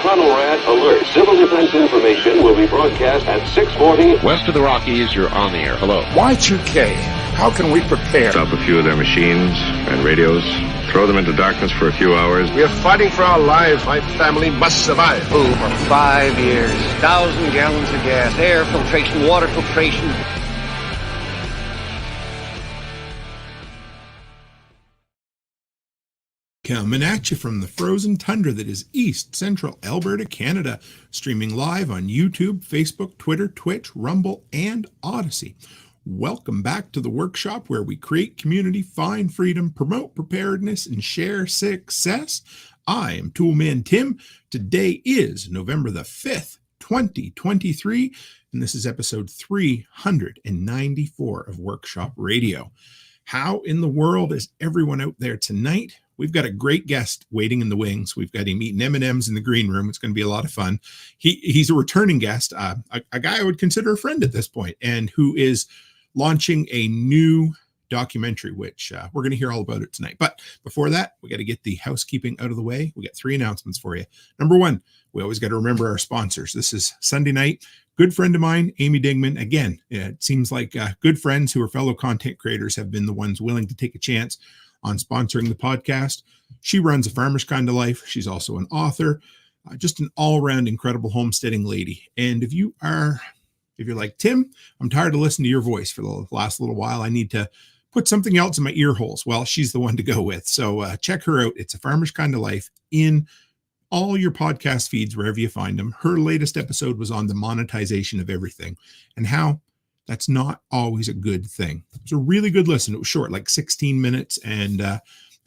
Conelrad alert. Civil defense information will be broadcast at 6:40. West of the Rockies, you're on the air. Hello. Y2K, how can we prepare? Stop a few of their machines and radios. Throw them into darkness for a few hours. We are fighting for our lives. My family must survive. Over 5 years, 1,000 gallons of gas, air filtration, water filtration. Coming at you from the frozen tundra that is East Central Alberta, Canada, streaming live on YouTube, Facebook, Twitter, Twitch, Rumble, and Odyssey. Welcome back to the workshop where we create community, find freedom, promote preparedness, and share success. I am Toolman Tim. Today is November the 5th, 2023, and this is episode 394 of Workshop Radio. How in the world is everyone out there tonight? We've got a great guest waiting in the wings. We've got him eating M&Ms in the green room. It's going to be a lot of fun. He's a returning guest, a guy I would consider a friend at this point, and who is launching a new documentary, which we're going to hear all about it tonight. But before that, we got to get the housekeeping out of the way. We got 3 announcements for you. Number 1, we always got to remember our sponsors. This is Sunday night. Good friend of mine, Amy Digman. Again, it seems like good friends who are fellow content creators have been the ones willing to take a chance on sponsoring the podcast. She runs A Farmer's Kind of Life. She's also an author, just an all-around incredible homesteading lady. And if you're like, Tim, I'm tired of listening to your voice for the last little while, I need to put something else in my ear holes. Well, she's the one to go with. So check her out. It's A Farmer's Kind of Life in all your podcast feeds, wherever you find them. Her latest episode was on the monetization of everything and how that's not always a good thing. It's a really good listen. It was short, like 16 minutes, and I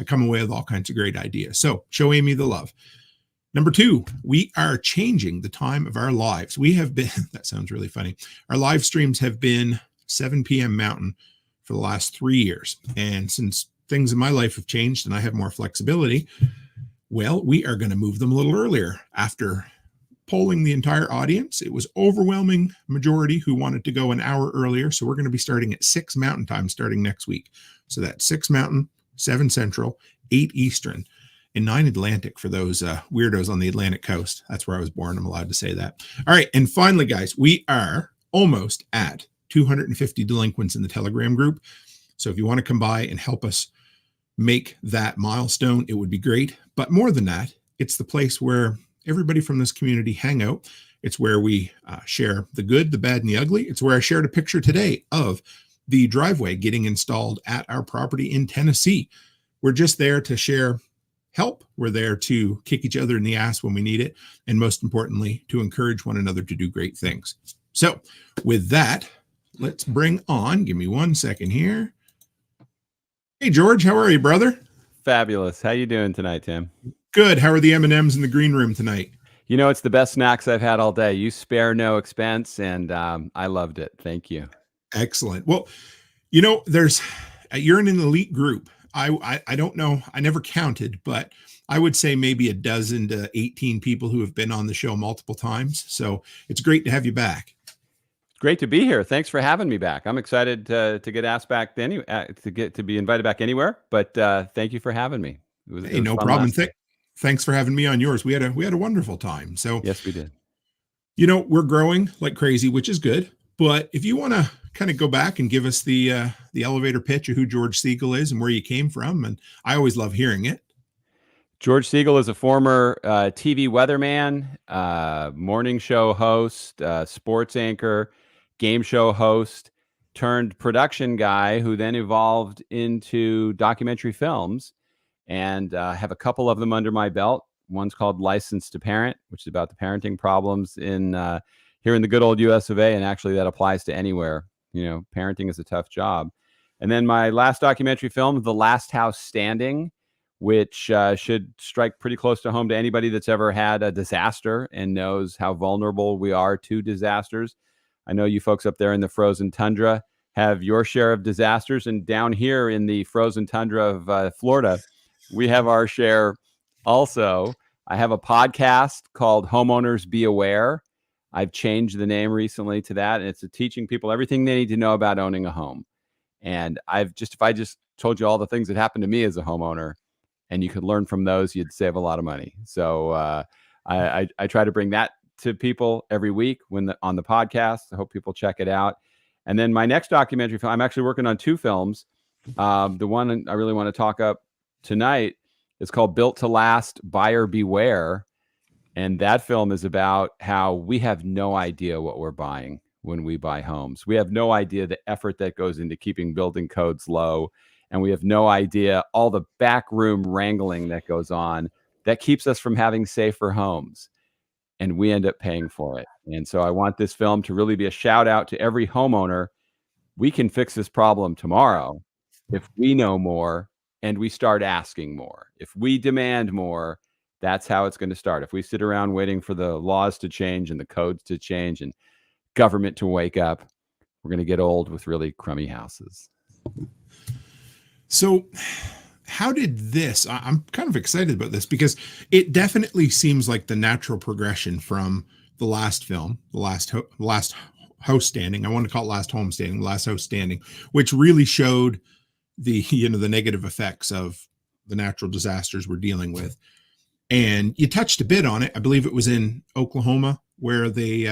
come away with all kinds of great ideas. So show Amy the love. Number 2, we are changing the time of our lives. We have been, that sounds really funny. Our live streams have been 7 p.m. Mountain for the last 3 years. And since things in my life have changed and I have more flexibility, well, we are going to move them a little earlier. After polling the entire audience, it was overwhelming majority who wanted to go an hour earlier. So we're going to be starting at 6 Mountain time starting next week. So that's 6 Mountain, 7 Central, 8 Eastern, and 9 Atlantic for those weirdos on the Atlantic coast. That's where I was born. I'm allowed to say that. All right. And finally, guys, we are almost at 250 delinquents in the Telegram group. So if you want to come by and help us make that milestone, it would be great. But more than that, it's the place where everybody from this community hang out. It's where we share the good, the bad, and the ugly. It's where I shared a picture today of the driveway getting installed at our property in Tennessee. We're just there to share help. We're there to kick each other in the ass when we need it. And most importantly, to encourage one another to do great things. So with that, let's bring on, give me 1 second here. Hey, George, how are you, brother? Fabulous. How you doing tonight, Tim? Good. How are the M&Ms in the green room tonight? You know, it's the best snacks I've had all day. You spare no expense, and I loved it. Thank you. Excellent. Well, you know, you're in an elite group. I don't know. I never counted, but I would say maybe 12 to 18 people who have been on the show multiple times. So it's great to have you back. Great to be here. Thanks for having me back. I'm excited to get asked back to be invited back anywhere. But thank you for having me. It was no problem. Thanks for having me on yours. We had a wonderful time. So yes, we did. You know, we're growing like crazy, which is good. But if you want to kind of go back and give us the elevator pitch of who George Siegal is and where you came from, and I always love hearing it. George Siegal is a former TV weatherman, morning show host, sports anchor, game show host, turned production guy who then evolved into documentary films, and have a couple of them under my belt. One's called Licensed to Parent, which is about the parenting problems here in the good old U.S.A. And actually that applies to anywhere. You know, parenting is a tough job. And then my last documentary film, The Last House Standing, which should strike pretty close to home to anybody that's ever had a disaster and knows how vulnerable we are to disasters. I know you folks up there in the frozen tundra have your share of disasters, and down here in the frozen tundra of Florida, we have our share also. I have a podcast called Homeowners Be Aware. I've changed the name recently to that, and it's teaching people everything they need to know about owning a home. And if I just told you all the things that happened to me as a homeowner, and you could learn from those, you'd save a lot of money. So I try to bring that to people every week on the podcast. I hope people check it out. And then my next documentary film, I'm actually working on 2 films. The one I really want to talk up tonight is called Built to Last, Buyer Beware. And that film is about how we have no idea what we're buying when we buy homes. We have no idea the effort that goes into keeping building codes low. And we have no idea all the backroom wrangling that goes on that keeps us from having safer homes. And we end up paying for it. And so I want this film to really be a shout out to every homeowner. We can fix this problem tomorrow if we know more and we start asking more. If we demand more, that's how it's going to start. If we sit around waiting for the laws to change and the codes to change and government to wake up, we're going to get old with really crummy houses. So how did this, I'm kind of excited about this because it definitely seems like the natural progression from the last film, the last house standing. I want to call it last home standing, last house standing, which really showed the, the negative effects of the natural disasters we're dealing with. And you touched a bit on it. I believe it was in Oklahoma where they,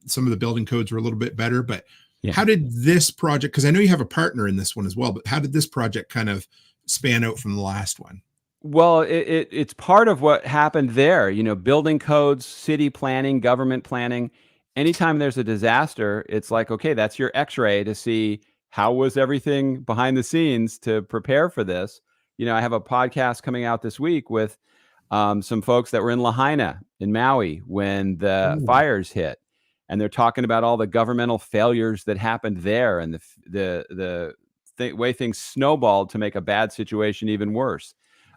some of the building codes were a little bit better, but how did this project, because I know you have a partner in this one as well, but how did this project kind of span out from the last one? Well, it's part of what happened there. Building codes, city planning, government planning. Anytime there's a disaster, it's like, okay, that's your x-ray to see how was everything behind the scenes to prepare for this. I have a podcast coming out this week with some folks that were in Lahaina in Maui when the fires hit. And they're talking about all the governmental failures that happened there and the way things snowballed to make a bad situation even worse.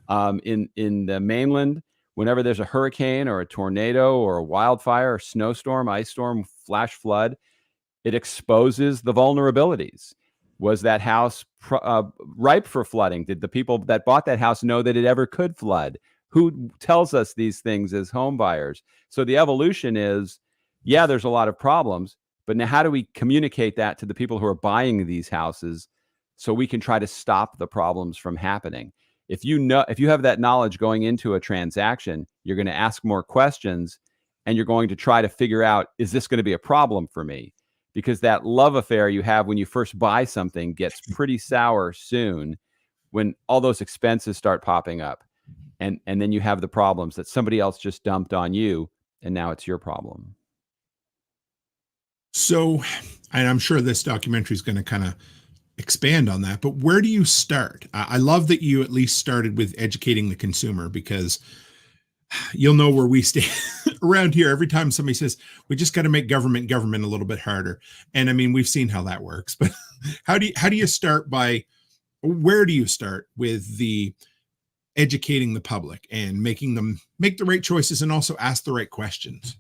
In the mainland, whenever there's a hurricane or a tornado or a wildfire or snowstorm, ice storm, flash flood, it exposes the vulnerabilities. Was that house ripe for flooding? Did the people that bought that house know that it ever could flood? Who tells us these things as home buyers? So the evolution is, yeah, there's a lot of problems, but now how do we communicate that to the people who are buying these houses so we can try to stop the problems from happening? If you have that knowledge going into a transaction, you're going to ask more questions and you're going to try to figure out, is this going to be a problem for me? Because that love affair you have when you first buy something gets pretty sour soon when all those expenses start popping up. And then you have the problems that somebody else just dumped on you, and now it's your problem. So, and I'm sure this documentary is going to kind of expand on that, but where do you start? I love that you at least started with educating the consumer, because you'll know where we stand around here. Every time somebody says, we just got to make government a little bit harder. And I mean, we've seen how that works, but how do you start where do you start with the educating the public and making them make the right choices and also ask the right questions?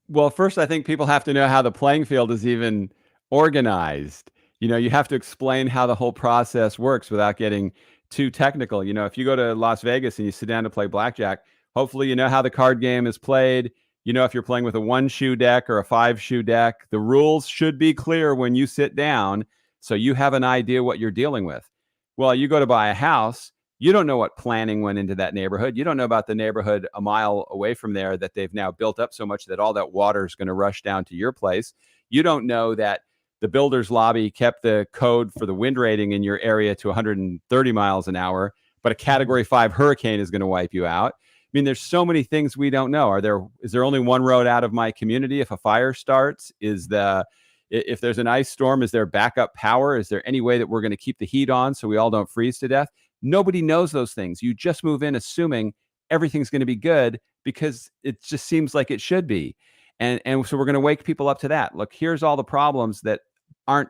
Well, first, I think people have to know how the playing field is even organized. You have to explain how the whole process works without getting too technical. If you go to Las Vegas and you sit down to play blackjack, hopefully you know how the card game is played. If you're playing with a 1-shoe deck or a 5-shoe deck, the rules should be clear when you sit down so you have an idea what you're dealing with. Well, you go to buy a house, you don't know what planning went into that neighborhood. You don't know about the neighborhood a mile away from there that they've now built up so much that all that water is going to rush down to your place. You don't know that the builder's lobby kept the code for the wind rating in your area to 130 miles an hour, but a Category 5 hurricane is going to wipe you out. I mean, there's so many things we don't know. Is there only one road out of my community if a fire starts? If there's an ice storm, is there backup power? Is there any way that we're going to keep the heat on so we all don't freeze to death? Nobody knows those things. You just move in assuming everything's going to be good because it just seems like it should be. And so we're going to wake people up to that. Look, here's all the problems that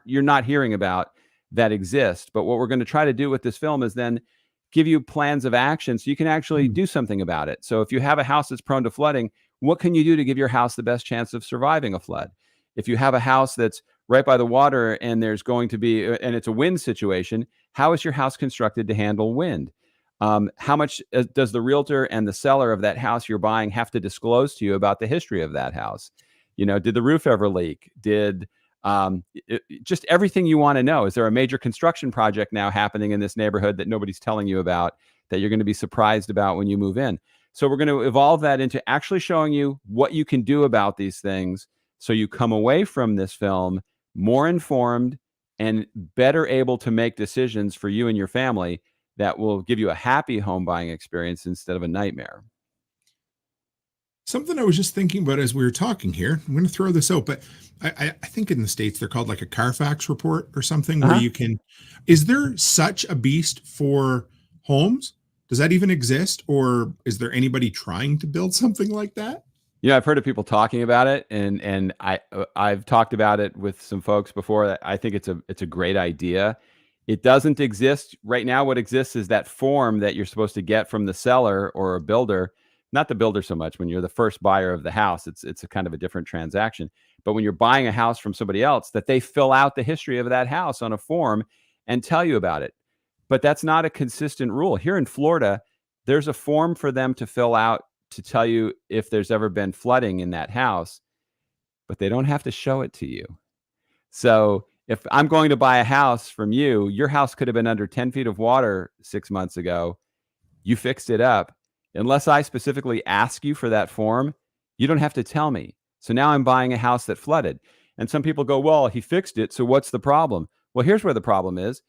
you're not hearing about that exist. But what we're going to try to do with this film is then give you plans of action so you can actually do something about it. So if you have a house that's prone to flooding, what can you do to give your house the best chance of surviving a flood? If you have a house that's right by the water and there's going to be, and it's a wind situation, how is your house constructed to handle wind? How much does the realtor and the seller of that house you're buying have to disclose to you about the history of that house? Did the roof ever leak? Just everything you want to know. Is there a major construction project now happening in this neighborhood that nobody's telling you about that you're going to be surprised about when you move in? So we're going to evolve that into actually showing you what you can do about these things, so you come away from this film more informed and better able to make decisions for you and your family that will give you a happy home buying experience instead of a nightmare. Something I was just thinking about as we were talking here, I'm going to throw this out, but I think in the States they're called like a Carfax report or something where you can, is there such a beast for homes? Does that even exist? Or is there anybody trying to build something like that? Yeah, I've heard of people talking about it, and I've talked about it with some folks before. I think it's a great idea. It doesn't exist right now. What exists is that form that you're supposed to get from the seller or a builder. Not the builder so much. When you're the first buyer of the house, it's a kind of a different transaction. But when you're buying a house from somebody else, that they fill out the history of that house on a form and tell you about it. But that's not a consistent rule. Here in Florida, there's a form for them to fill out to tell you if there's ever been flooding in that house, but they don't have to show it to you. So if I'm going to buy a house from you, your house could have been under 10 feet of water 6 months ago. You fixed it up. Unless I specifically ask you for that form, you don't have to tell me. So now I'm buying a house that flooded. And some people go, well, he fixed it, so what's the problem? Well, here's where the problem is.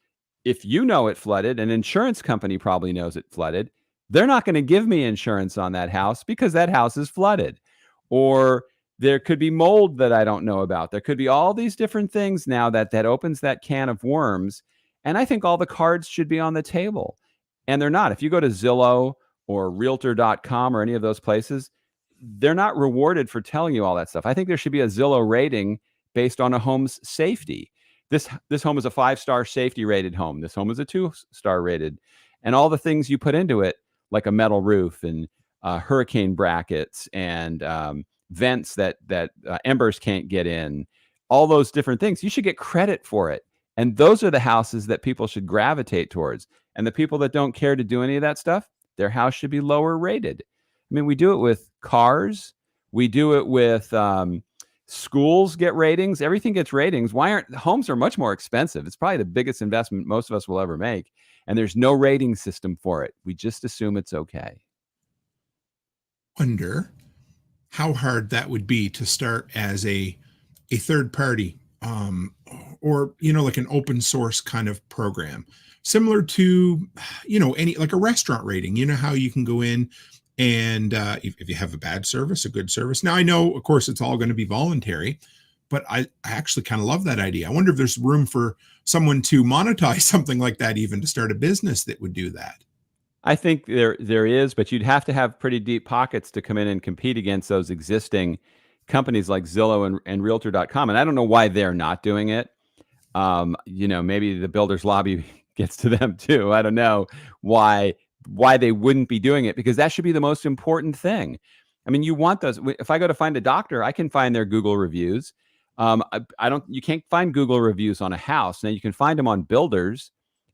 If you know it flooded, an insurance company probably knows it flooded, they're not going to give me insurance on that house because that house is flooded. Or there could be mold that I don't know about. There could be all these different things now that opens that can of worms. And I think all the cards should be on the table. And they're not. If you go to Zillow or Realtor.com or any of those places, they're not rewarded for telling you all that stuff. I think there should be a Zillow rating based on a home's safety. This home is a 5-star safety rated home. This home is a 2-star rated. And all the things you put into it, like a metal roof and hurricane brackets and vents that embers can't get in, all those different things, you should get credit for it. And those are the houses that people should gravitate towards. And the people that don't care to do any of that stuff, their house should be lower rated. I mean, we do it with cars. We do it with schools get ratings. Everything gets ratings. Homes are much more expensive. It's probably the biggest investment most of us will ever make. And there's no rating system for it. We just assume it's okay. Wonder how hard that would be to start as a third party or, like an open source kind of program, similar to, like a restaurant rating. You know how you can go in and if you have a bad service, a good service. Now, I know, of course, it's all going to be voluntary, but I actually kind of love that idea. I wonder if there's room for someone to monetize something like that, even to start a business that would do that. I think there is, but you'd have to have pretty deep pockets to come in and compete against those existing companies like Zillow and Realtor.com. And I don't know why they're not doing it. Maybe the builders lobby gets to them too. I don't know why they wouldn't be doing it, because that should be the most important thing. I mean, you want those. If I go to find a doctor, I can find their Google reviews. You can't find Google reviews on a house. Now you can find them on builders,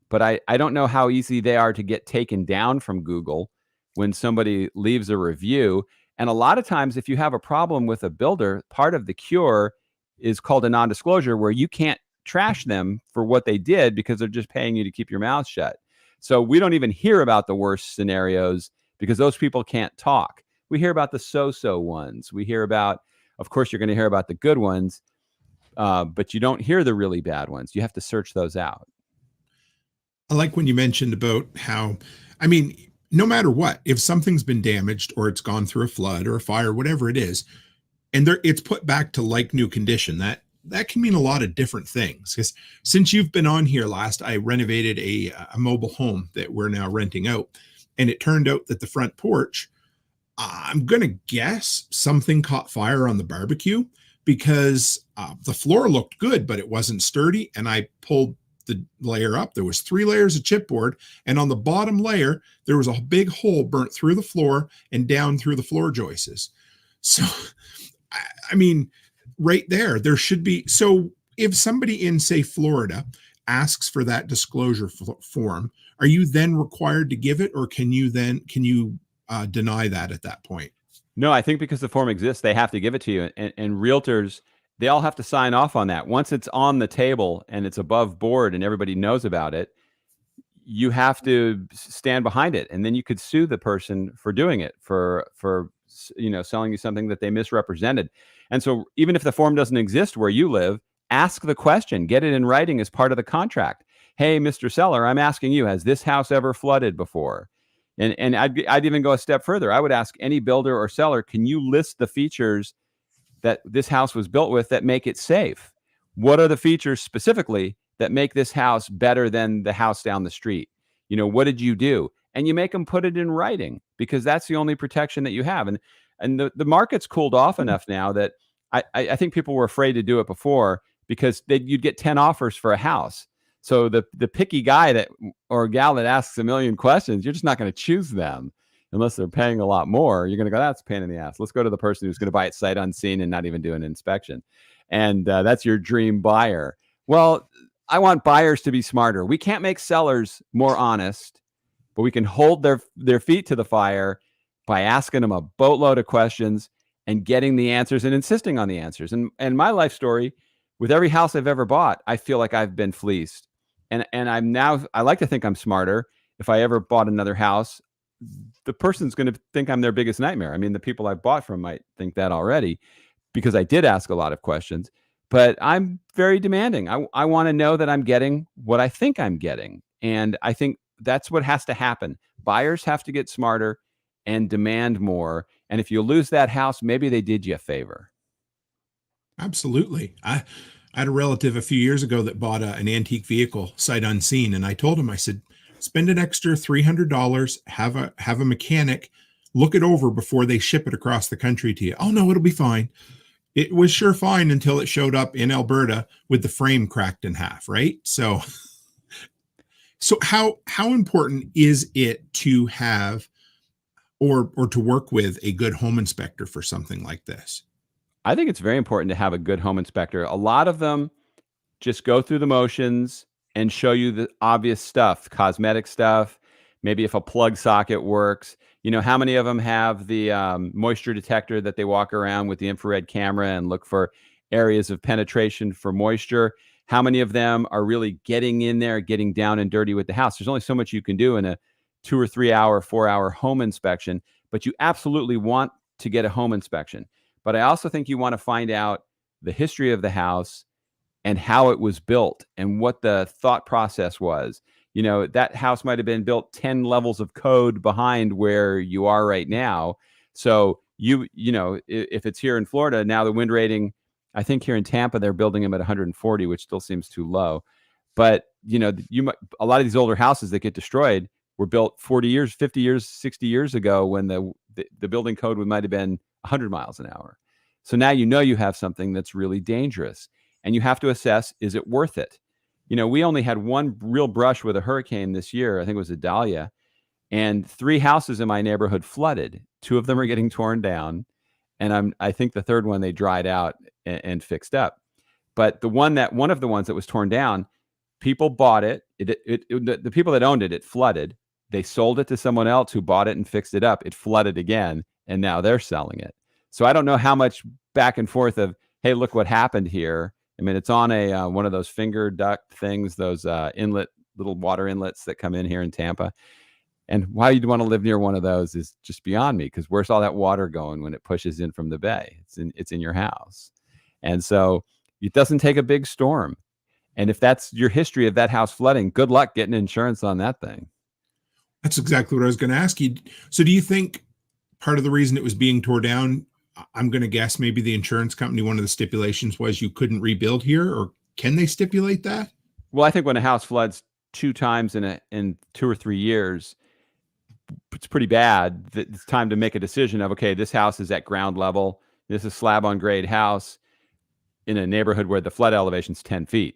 but I don't know how easy they are to get taken down from Google when somebody leaves a review. And a lot of times, if you have a problem with a builder, part of the cure is called a non-disclosure, where you can't trash them for what they did because they're just paying you to keep your mouth shut. So we don't even hear about the worst scenarios because those people can't talk. We hear about the so-so ones. We hear about, of course, you're going to hear about the good ones, but you don't hear the really bad ones. You have to search those out. I like when you mentioned about how, no matter what, if something's been damaged or it's gone through a flood or a fire, whatever it is, and it's put back to like new condition, that can mean a lot of different things. Because since you've been on here last, I renovated a mobile home that we're now renting out. And it turned out that the front porch, I'm going to guess something caught fire on the barbecue, because the floor looked good, but it wasn't sturdy. And I pulled the layer up. There was 3 layers of chipboard. And on the bottom layer, there was a big hole burnt through the floor and down through the floor joists. So, right there should be. So if somebody in, say, Florida asks for that disclosure form, are you then required to give it, or can you deny that at that point? No, I think because the form exists, they have to give it to you. And realtors, they all have to sign off on that. Once it's on the table and it's above board and everybody knows about it, you have to stand behind it, and then you could sue the person for doing it, for selling you something that they misrepresented. And so even if the form doesn't exist where you live, ask the question, get it in writing as part of the contract. Hey, Mr. Seller, I'm asking you, has this house ever flooded before? And I'd even go a step further. I would ask any builder or seller, can you list the features that this house was built with that make it safe? What are the features specifically that make this house better than the house down the street? What did you do? And you make them put it in writing, because that's the only protection that you have. And the market's cooled off enough now that I think people were afraid to do it before, because you'd get 10 offers for a house. So the picky guy or gal that asks a million questions, you're just not going to choose them unless they're paying a lot more. You're going to go, that's a pain in the ass. Let's go to the person who's going to buy it sight unseen and not even do an inspection. And that's your dream buyer. Well, I want buyers to be smarter. We can't make sellers more honest, but we can hold their feet to the fire by asking them a boatload of questions and getting the answers and insisting on the answers. And my life story, with every house I've ever bought, I feel like I've been fleeced. And I like to think I'm smarter. If I ever bought another house, the person's going to think I'm their biggest nightmare. I mean, the people I bought from might think that already, because I did ask a lot of questions. But I'm very demanding. I want to know that I'm getting what I think I'm getting. And I think that's what has to happen. Buyers have to get smarter and demand more. And if you lose that house, maybe they did you a favor. Absolutely. I had a relative a few years ago that bought an antique vehicle sight unseen. And I told him, I said, spend an extra $300, have a mechanic look it over before they ship it across the country to you. Oh, no, it'll be fine. It was sure fine until it showed up in Alberta with the frame cracked in half, right? So how important is it to have or to work with a good home inspector for something like this? I think it's very important to have a good home inspector. A lot of them just go through the motions and show you the obvious stuff, cosmetic stuff, maybe if a plug socket works. How many of them have the moisture detector that they walk around with the infrared camera and look for areas of penetration for moisture? How many of them are really getting in there, getting down and dirty with the house? There's only so much you can do in a 2 or 3 hour, 4 hour home inspection, but you absolutely want to get a home inspection. But I also think you want to find out the history of the house and how it was built and what the thought process was. That house might have been built 10 levels of code behind where you are right now. So if it's here in Florida, now the wind rating, I think here in Tampa, they're building them at 140, which still seems too low. But, a lot of these older houses that get destroyed were built 40 years, 50 years, 60 years ago when the building code might have been 100 miles an hour. So now you have something that's really dangerous, and you have to assess, is it worth it? We only had one real brush with a hurricane this year. I think it was Idalia, and 3 houses in my neighborhood flooded. 2 of them are getting torn down, and I think the third one they dried out and fixed up. But one of the ones that was torn down, people bought it. The people that owned it, it flooded. They sold it to someone else who bought it and fixed it up. It flooded again, and now they're selling it. So I don't know how much back and forth of, hey, look what happened here. I mean, it's on a one of those finger duct things, those little water inlets that come in here in Tampa. And why you'd want to live near one of those is just beyond me, because where's all that water going when it pushes in from the bay? It's in your house. And so it doesn't take a big storm. And if that's your history of that house flooding, good luck getting insurance on that thing. That's exactly what I was going to ask you. So do you think part of the reason it was being torn down, I'm going to guess maybe the insurance company, one of the stipulations was you couldn't rebuild here, or can they stipulate that? Well, I think when a house floods 2 times in 2 or 3 years, it's pretty bad. It's time to make a decision of, okay, this house is at ground level. This is a slab on grade house in a neighborhood where the flood elevation is 10 feet.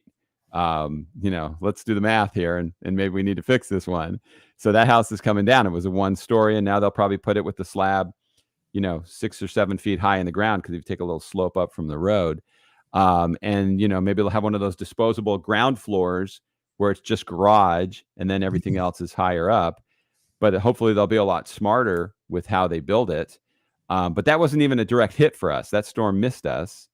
Let's do the math here, and maybe we need to fix this one. So that house is coming down. It was a 1-story, and now they'll probably put it with the slab, 6 or 7 feet high in the ground, because if you take a little slope up from the road, maybe they'll have one of those disposable ground floors where it's just garage, and then everything else is higher up. But hopefully they'll be a lot smarter with how they build it. But that wasn't even a direct hit for us. That storm missed us.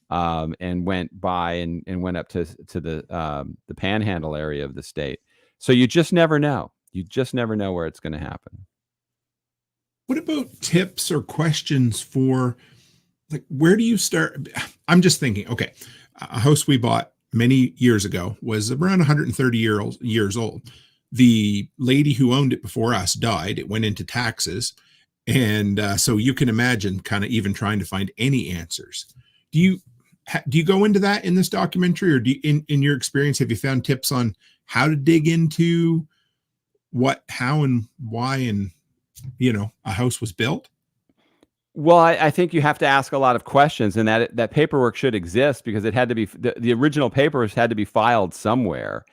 And went by and went up to the Panhandle area of the state. So you just never know. You just never know where it's going to happen. What about tips or questions for, like, where do you start? I'm just thinking, okay, a house we bought many years ago was around 130 years old. The lady who owned it before us died. It went into taxes. And so you can imagine kind of even trying to find any answers. Do you go into that in this documentary, or in your experience, have you found tips on how to dig into what, how, and why, and, a house was built? Well, I think you have to ask a lot of questions, and that paperwork should exist because it had to be the original papers had to be filed somewhere.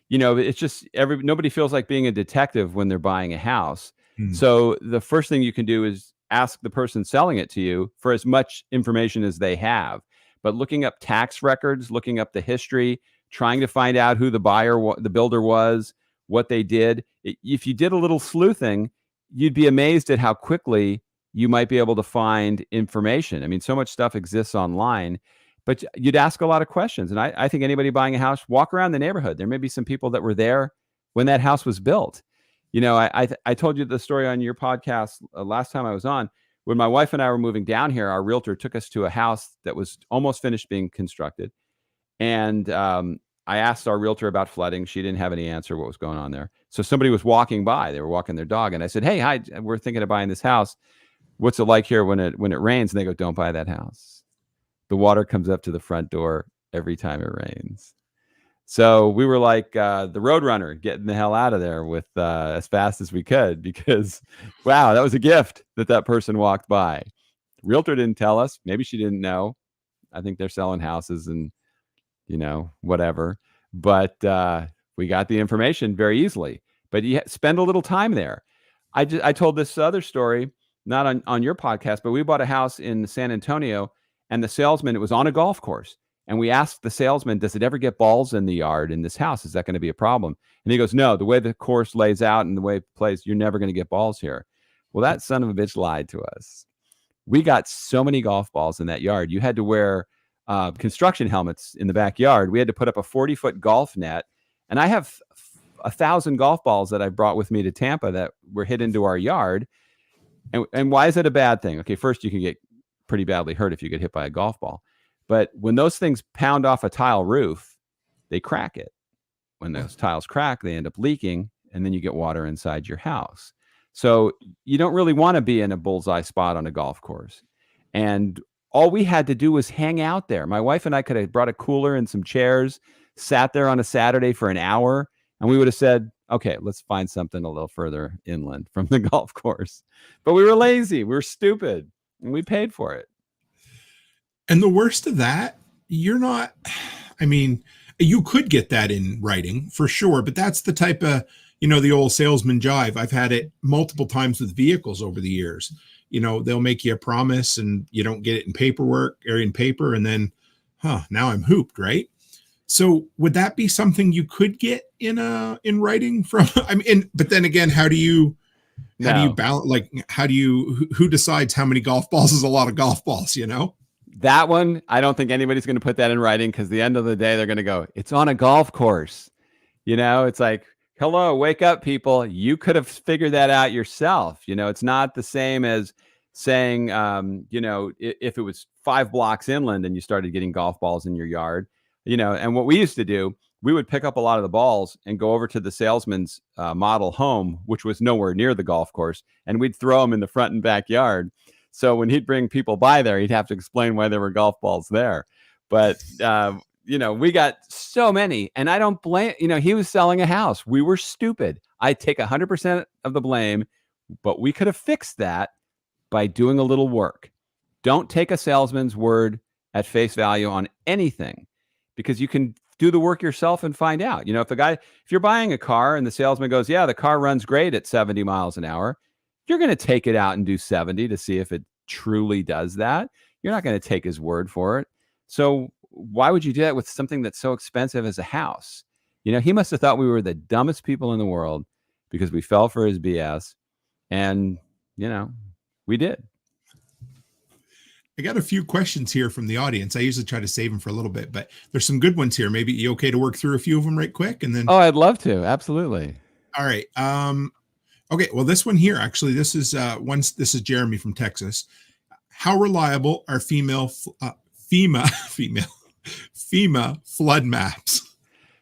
It's just nobody feels like being a detective when they're buying a house. So the first thing you can do is ask the person selling it to you for as much information as they have. But looking up tax records, looking up the history, trying to find out who the builder was, what they did. If you did a little sleuthing, you'd be amazed at how quickly you might be able to find information. I mean, so much stuff exists online, but you'd ask a lot of questions. And I think anybody buying a house, walk around the neighborhood. There may be some people that were there when that house was built. I told you the story on your podcast last time I was on. When my wife and I were moving down here, our realtor took us to a house that was almost finished being constructed. And I asked our realtor about flooding. She didn't have any answer what was going on there. So somebody was walking by. They were walking their dog. And I said, hey, hi, we're thinking of buying this house. What's it like here when it rains? And they go, don't buy that house. The water comes up to the front door every time it rains. So we were like the Roadrunner, getting the hell out of there with as fast as we could, because, wow, that was a gift that person walked by. Realtor didn't tell us. Maybe she didn't know. I think they're selling houses and, whatever. But we got the information very easily. But you spend a little time there. I told this other story, not on your podcast, but we bought a house in San Antonio, and the salesman, it was on a golf course. And we asked the salesman, does it ever get balls in the yard in this house? Is that going to be a problem? And he goes, no, the way the course lays out and the way it plays, you're never going to get balls here. Well, that son of a bitch lied to us. We got so many golf balls in that yard. You had to wear construction helmets in the backyard. We had to put up a 40-foot golf net. And I have 1,000 golf balls that I brought with me to Tampa that were hit into our yard. And why is it a bad thing? Okay, first, you can get pretty badly hurt if you get hit by a golf ball. But when those things pound off a tile roof, they crack it. When those tiles crack, they end up leaking, and then you get water inside your house. So you don't really want to be in a bullseye spot on a golf course. And all we had to do was hang out there. My wife and I could have brought a cooler and some chairs, sat there on a Saturday for an hour, and we would have said, okay, let's find something a little further inland from the golf course. But we were lazy. We were stupid, and we paid for it. And the worst of that, you're not, I mean, you could get that in writing for sure, but that's the type of, the old salesman jive. I've had it multiple times with vehicles over the years. They'll make you a promise and you don't get it in paperwork or in paper, and then, now I'm hooped, right? So would that be something you could get in writing from, but then again, how do you balance, like, who decides how many golf balls is a lot of golf balls, That one, I don't think anybody's going to put that in writing, because the end of the day, they're going to go, it's on a golf course. It's like, hello, wake up, people. You could have figured that out yourself. It's not the same as saying, if it was 5 blocks inland and you started getting golf balls in your yard, and what we used to do, we would pick up a lot of the balls and go over to the salesman's model home, which was nowhere near the golf course, and we'd throw them in the front and backyard. So when he'd bring people by there, he'd have to explain why there were golf balls there. But, we got so many, and I don't blame, he was selling a house. We were stupid. I take 100% of the blame, but we could have fixed that by doing a little work. Don't take a salesman's word at face value on anything, because you can do the work yourself and find out. If you're buying a car and the salesman goes, yeah, the car runs great at 70 miles an hour, you're going to take it out and do 70 to see if it truly does that. You're not going to take his word for it. So why would you do that with something that's so expensive as a house? He must have thought we were the dumbest people in the world because we fell for his BS. And, we did. I got a few questions here from the audience. I usually try to save them for a little bit, but there's some good ones here. Maybe you okay to work through a few of them right quick, and then. Oh, I'd love to. Absolutely. All right. Okay. Well, this one here, actually, this is This is Jeremy from Texas. How reliable are FEMA flood maps?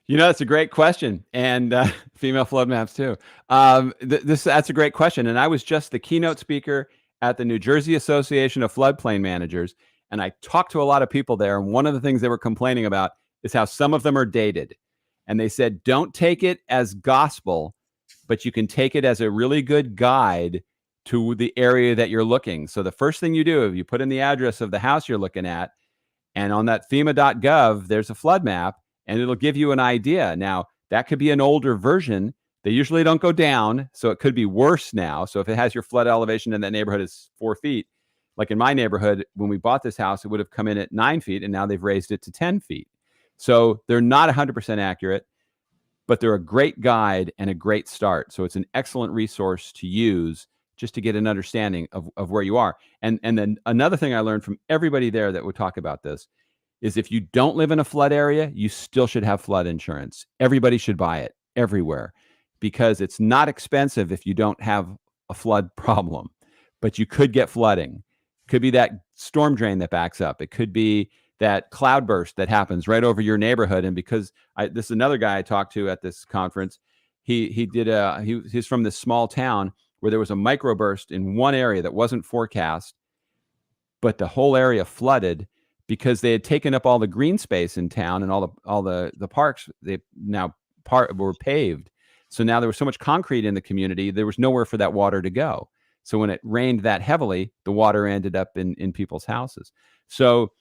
That's a great question, and female flood maps too. That's a great question, and I was just the keynote speaker at the New Jersey Association of Floodplain Managers, and I talked to a lot of people there, and one of the things they were complaining about is how some of them are dated, and they said, don't take it as gospel, but you can take it as a really good guide to the area that you're looking. So the first thing you do, if you put in the address of the house you're looking at, and on that FEMA.gov, there's a flood map, and it'll give you an idea. Now, that could be an older version. They usually don't go down, so it could be worse now. So if it has your flood elevation in that neighborhood is 4 feet, like in my neighborhood, when we bought this house, it would have come in at 9 feet, and now they've raised it to 10 feet. So they're not 100% accurate, but they're a great guide and a great start. So it's an excellent resource to use just to get an understanding of where you are. And then another thing I learned from everybody there that would talk about this is if you don't live in a flood area, you still should have flood insurance. Everybody should buy it everywhere because it's not expensive if you don't have a flood problem, but you could get flooding. Could be that storm drain that backs up. It could be that cloudburst that happens right over your neighborhood. And because this is another guy I talked to at this conference, he's from this small town where there was a microburst in one area that wasn't forecast, but the whole area flooded because they had taken up all the green space in town and all the parks. They now were paved. So now there was so much concrete in the community, there was nowhere for that water to go. So when it rained that heavily, the water ended up in people's houses. So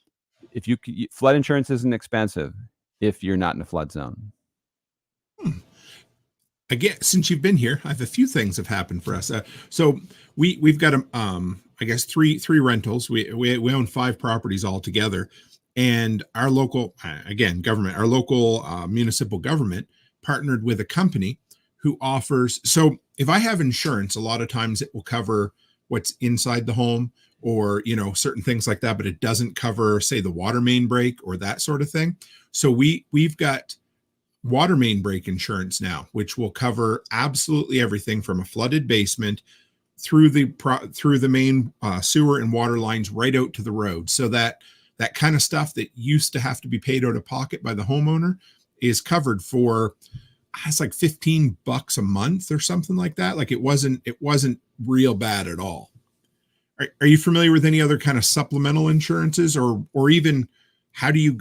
flood insurance isn't expensive if you're not in a flood zone. Again, since you've been here, I have a few things have happened for us. So we've got I guess three rentals. We own 5 properties altogether, and our local our local municipal government partnered with a company who offers. So if I have insurance, a lot of times it will cover what's inside the home or certain things like that, but it doesn't cover, say, the water main break or that sort of thing. So we've got water main break insurance now, which will cover absolutely everything from a flooded basement through the main sewer and water lines right out to the road. So that kind of stuff that used to have to be paid out of pocket by the homeowner is covered for, it's like $15 a month or something like that. Like it wasn't real bad at all. Are you familiar with any other kind of supplemental insurances or even how do you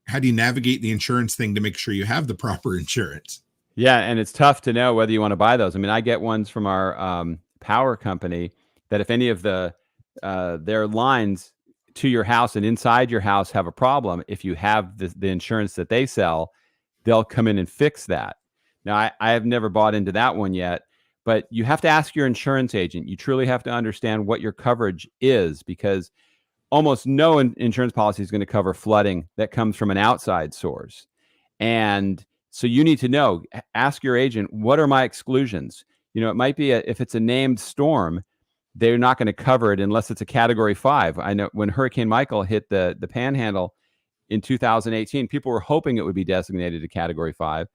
navigate the insurance thing to make sure you have the proper insurance? Yeah. And it's tough to know whether you want to buy those. I mean, I get ones from our power company that if any of their lines to your house and inside your house have a problem, if you have the insurance that they sell, they'll come in and fix that. Now, I have never bought into that one yet, but you have to ask your insurance agent. You truly have to understand what your coverage is because almost no insurance policy is going to cover flooding that comes from an outside source. And so you need to know, ask your agent, what are my exclusions? It might be if it's a named storm, they're not going to cover it unless it's a Category 5. I know when Hurricane Michael hit the Panhandle in 2018, people were hoping it would be designated a Category 5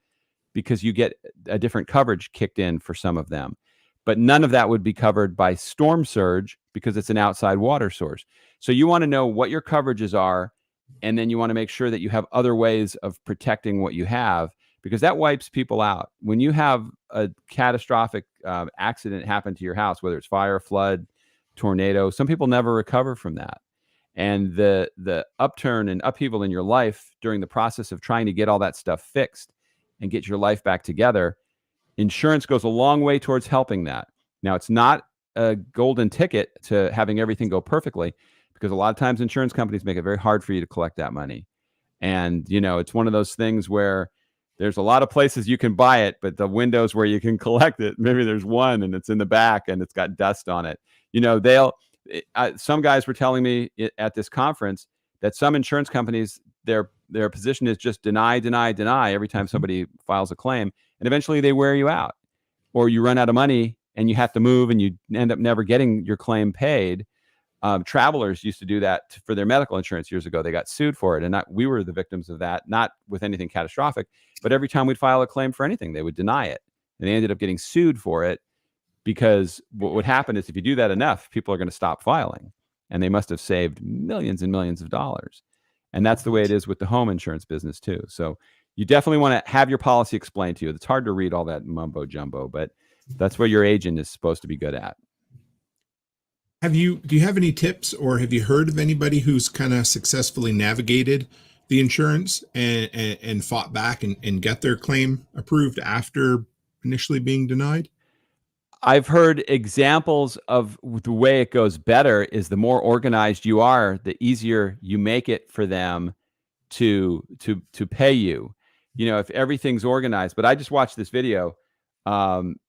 because you get a different coverage kicked in for some of them. But none of that would be covered by storm surge because it's an outside water source. So you want to know what your coverages are, and then you want to make sure that you have other ways of protecting what you have because that wipes people out. When you have a catastrophic accident happen to your house, whether it's fire, flood, tornado, some people never recover from that. And the upturn and upheaval in your life during the process of trying to get all that stuff fixed and get your life back together, insurance goes a long way towards helping that. Now, it's not a golden ticket to having everything go perfectly because a lot of times insurance companies make it very hard for you to collect that money. And, it's one of those things where there's a lot of places you can buy it, but the windows where you can collect it, maybe there's one and it's in the back and it's got dust on it. Some guys were telling me at this conference that some insurance companies, their position is just deny every time somebody files a claim. And eventually they wear you out or you run out of money and you have to move and you end up never getting your claim paid. Travelers used to do that for their medical insurance years ago. They got sued for it, and we were the victims of that, not with anything catastrophic, but every time we'd file a claim for anything, they would deny it. And they ended up getting sued for it, because what would happen is if you do that enough, people are going to stop filing, and they must have saved millions and millions of dollars. And that's the way it is with the home insurance business too. So you definitely want to have your policy explained to you. It's hard to read all that mumbo jumbo, but that's what your agent is supposed to be good at. Do you have any tips, or have you heard of anybody who's kind of successfully navigated the insurance and fought back and got their claim approved after initially being denied? I've heard examples of the way it goes better is the more organized you are, the easier you make it for them to pay you. If everything's organized. But I just watched this video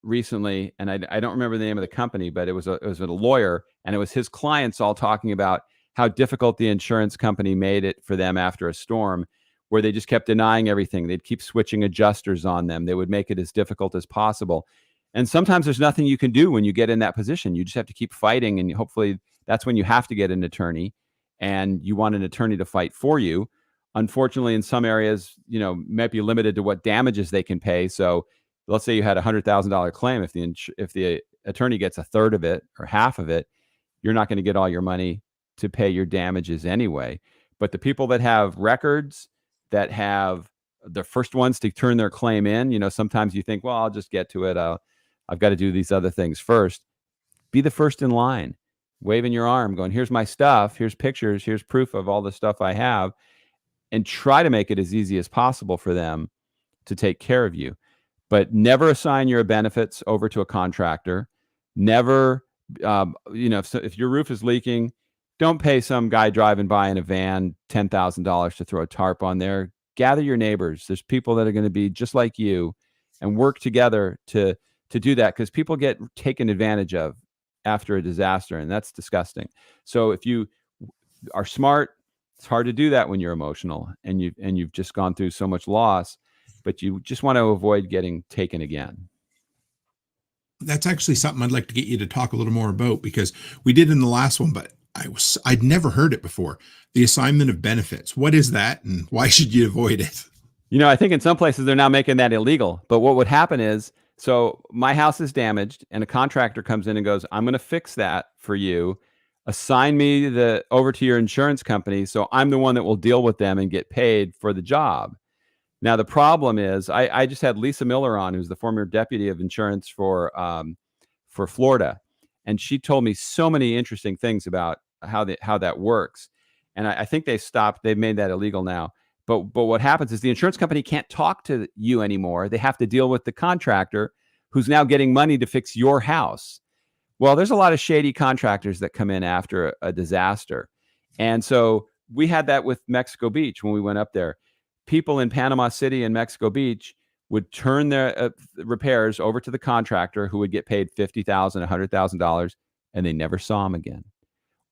recently, and I don't remember the name of the company, but it was a lawyer, and it was his clients all talking about how difficult the insurance company made it for them after a storm, where they just kept denying everything. They'd keep switching adjusters on them. They would make it as difficult as possible. And sometimes there's nothing you can do when you get in that position. You just have to keep fighting, and hopefully that's when you have to get an attorney, and you want an attorney to fight for you. Unfortunately, in some areas, might be limited to what damages they can pay. So let's say you had $100,000 claim. If the attorney gets a third of it or half of it, you're not going to get all your money to pay your damages anyway. But the people that have records, that have the first ones to turn their claim in, sometimes you think, well, I'll just get to it. I've got to do these other things first. Be the first in line, waving your arm, going, here's my stuff, here's pictures, here's proof of all the stuff I have, and try to make it as easy as possible for them to take care of you. But never assign your benefits over to a contractor. Never, if your roof is leaking, don't pay some guy driving by in a van $10,000 to throw a tarp on there. Gather your neighbors. There's people that are going to be just like you, and work together to do that, because people get taken advantage of after a disaster, and that's disgusting. So if you are smart, it's hard to do that when you're emotional and you've just gone through so much loss, but you just want to avoid getting taken again. That's actually something I'd like to get you to talk a little more about, because we did in the last one, but I'd never heard it before. The assignment of benefits. What is that, and why should you avoid it? I think in some places they're now making that illegal. But what would happen is, so my house is damaged and a contractor comes in and goes, I'm going to fix that for you. Assign me over to your insurance company, so I'm the one that will deal with them and get paid for the job. Now, the problem is, I just had Lisa Miller on, who's the former deputy of insurance for Florida. And she told me so many interesting things about how that works. And I think they've made that illegal now. But what happens is the insurance company can't talk to you anymore. They have to deal with the contractor who's now getting money to fix your house. Well, there's a lot of shady contractors that come in after a disaster. And so we had that with Mexico Beach when we went up there. People in Panama City and Mexico Beach would turn their repairs over to the contractor, who would get paid $50,000, $100,000, and they never saw him again.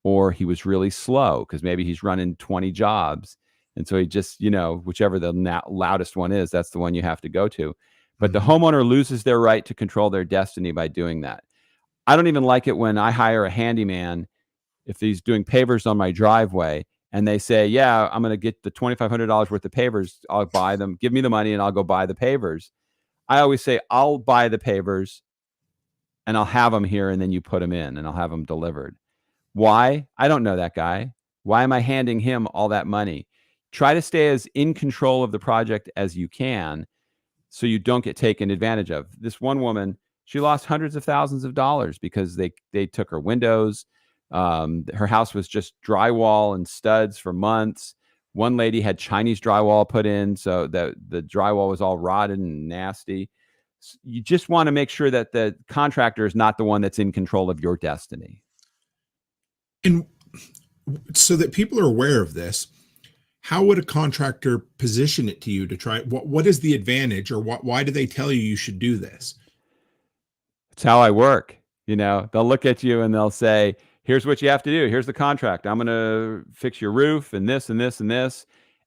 Or he was really slow because maybe he's running 20 jobs. And so he just, whichever the loudest one is, that's the one you have to go to. But the homeowner loses their right to control their destiny by doing that. I don't even like it when I hire a handyman, if he's doing pavers on my driveway, and they say, yeah, I'm going to get the $2,500 worth of pavers. I'll buy them. Give me the money and I'll go buy the pavers. I always say, I'll buy the pavers and I'll have them here, and then you put them in and I'll have them delivered. Why? I don't know that guy. Why am I handing him all that money? Try to stay as in control of the project as you can so you don't get taken advantage of. This one woman, she lost hundreds of thousands of dollars because they took her windows. Her house was just drywall and studs for months. One lady had Chinese drywall put in, so the drywall was all rotted and nasty. You just want to make sure that the contractor is not the one that's in control of your destiny. And so that people are aware of this, how would a contractor position it to you to try? What is the advantage, or why do they tell you should do this? It's how I work. They'll look at you and they'll say, here's what you have to do. Here's the contract. I'm going to fix your roof and this and this and this.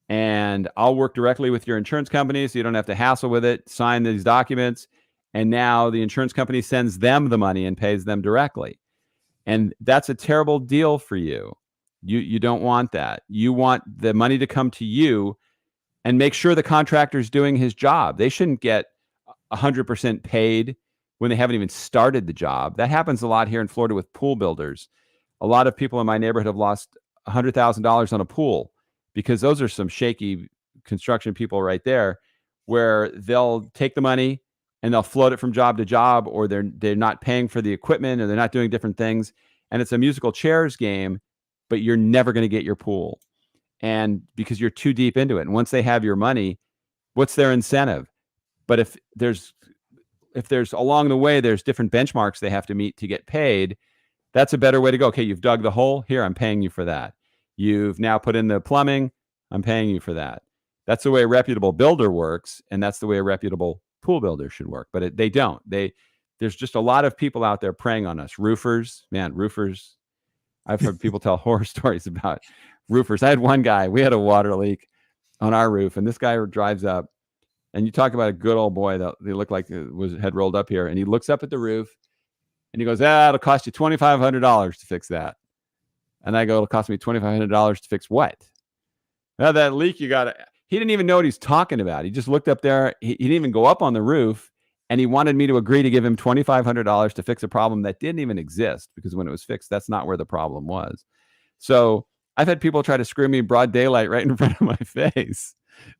And I'll work directly with your insurance company so you don't have to hassle with it. Sign these documents. And now the insurance company sends them the money and pays them directly. And that's a terrible deal for you. You don't want that. You want the money to come to you and make sure the contractor's doing his job. They shouldn't get 100% paid when they haven't even started the job. That happens a lot here in Florida with pool builders. A lot of people in my neighborhood have lost $100,000 on a pool because those are some shaky construction people right there, where they'll take the money and they'll float it from job to job, or they're not paying for the equipment, or they're not doing different things. And it's a musical chairs game, but you're never going to get your pool. And because you're too deep into it. And once they have your money, what's their incentive? But if there's along the way, there's different benchmarks they have to meet to get paid, that's a better way to go. Okay, you've dug the hole. Here, I'm paying you for that. You've now put in the plumbing. I'm paying you for that. That's the way a reputable builder works. And that's the way a reputable pool builder should work. But they don't. There's just a lot of people out there preying on us. Roofers. I've heard people tell horror stories about roofers. I had one guy, we had a water leak on our roof, and this guy drives up, and you talk about a good old boy that they looked like had rolled up here, and he looks up at the roof and he goes, it'll cost you $2,500 to fix that. And I go, it'll cost me $2,500 to fix what? Now that leak he didn't even know what he's talking about. He just looked up there. He didn't even go up on the roof, and he wanted me to agree to give him $2,500 to fix a problem that didn't even exist, because when it was fixed, that's not where the problem was. So I've had people try to screw me broad daylight right in front of my face.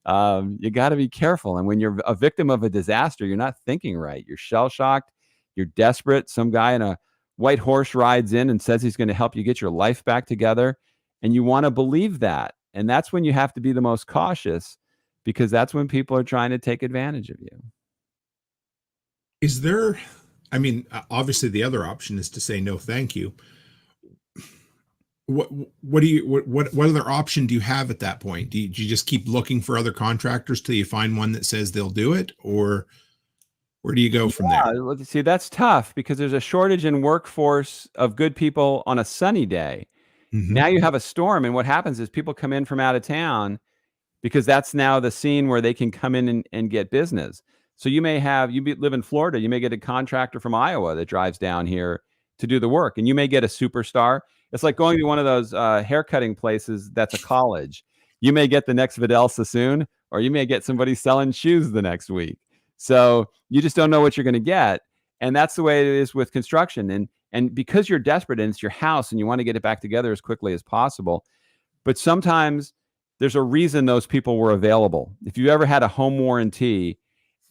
You got to be careful. And when you're a victim of a disaster, you're not thinking right. You're shell-shocked. You're desperate. Some guy in a white horse rides in and says he's going to help you get your life back together. And you want to believe that. And that's when you have to be the most cautious, because that's when people are trying to take advantage of you. Is there, obviously the other option is to say no, thank you. What other option do you have at that point? Do you just keep looking for other contractors till you find one that says they'll do it, or where do you go from there? See, that's tough, because there's a shortage in workforce of good people on a sunny day. Mm-hmm. Now you have a storm, and what happens is people come in from out of town, because that's now the scene where they can come in and get business. So you live in Florida, you may get a contractor from Iowa that drives down here to do the work, and you may get a superstar. It's like going to one of those haircutting places that's a college. You may get the next Vidal Sassoon, or you may get somebody selling shoes the next week. So you just don't know what you're going to get. And that's the way it is with construction. And because you're desperate and it's your house and you want to get it back together as quickly as possible, but sometimes there's a reason those people were available. If you ever had a home warranty,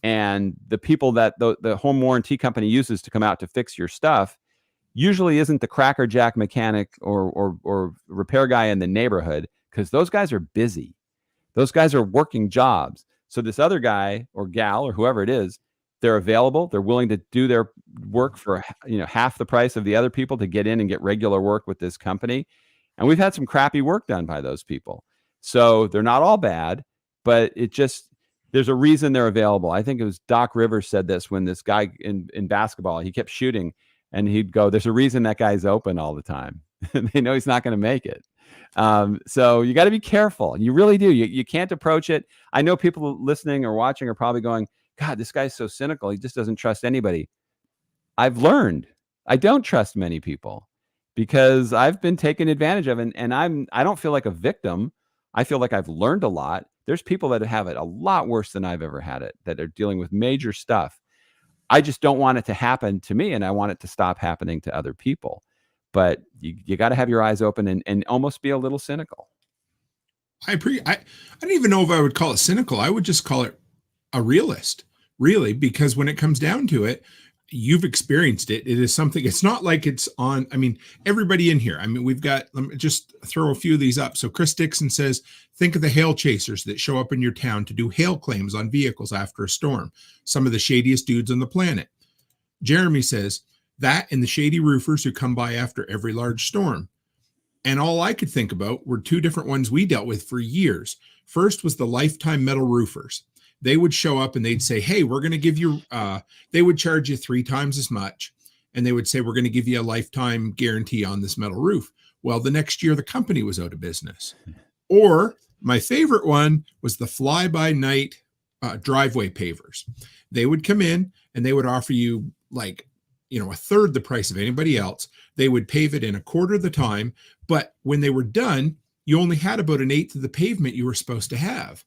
and the people that the home warranty company uses to come out to fix your stuff usually isn't the Cracker Jack mechanic or repair guy in the neighborhood, because those guys are busy. Those guys are working jobs. So this other guy or gal or whoever it is, they're available. They're willing to do their work for half the price of the other people to get in and get regular work with this company. And we've had some crappy work done by those people. So they're not all bad, but there's a reason they're available. I think it was Doc Rivers said this when this guy in basketball, he kept shooting, and he'd go, there's a reason that guy's open all the time. They know he's not going to make it. So you got to be careful. You really do. You can't approach it. I know people listening or watching are probably going, God, this guy's so cynical. He just doesn't trust anybody. I've learned I don't trust many people, because I've been taken advantage of, and I don't feel like a victim. I feel like I've learned a lot. There's people that have it a lot worse than I've ever had it, that are dealing with major stuff. I just don't want it to happen to me, and I want it to stop happening to other people. But you got to have your eyes open and almost be a little cynical. I don't even know if I would call it cynical. I would just call it a realist, really, because when it comes down to it, you've experienced it. It is something, it's not like it's on, everybody in here, we've got, let me just throw a few of these up. So Chris Dixon says, think of the hail chasers that show up in your town to do hail claims on vehicles after a storm. Some of the shadiest dudes on the planet. Jeremy says, that and the shady roofers who come by after every large storm. And all I could think about were two different ones we dealt with for years. First was the lifetime metal roofers. They would show up and they'd say, hey, we're going to give you, they would charge you 3 times as much. And they would say, we're going to give you a lifetime guarantee on this metal roof. Well, the next year, the company was out of business. Or my favorite one was the fly-by-night driveway pavers. They would come in and they would offer you like a third the price of anybody else. They would pave it in a quarter of the time, but when they were done, you only had about an eighth of the pavement you were supposed to have.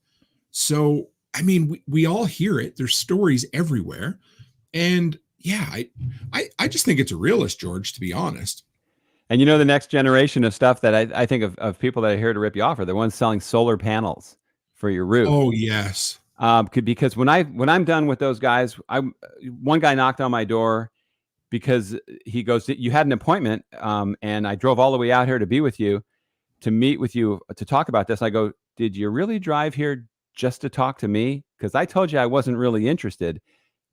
So, I mean, we all hear it. There's stories everywhere. And yeah, I just think it's a realist, George, to be honest. And the next generation of stuff that I think of people that are here to rip you off are the ones selling solar panels for your roof. Oh, yes. Because when I'm done with those guys, one guy knocked on my door because he goes, you had an appointment, and I drove all the way out here to be with you, to meet with you, to talk about this. I go, did you really drive here just to talk to me? Because I told you I wasn't really interested.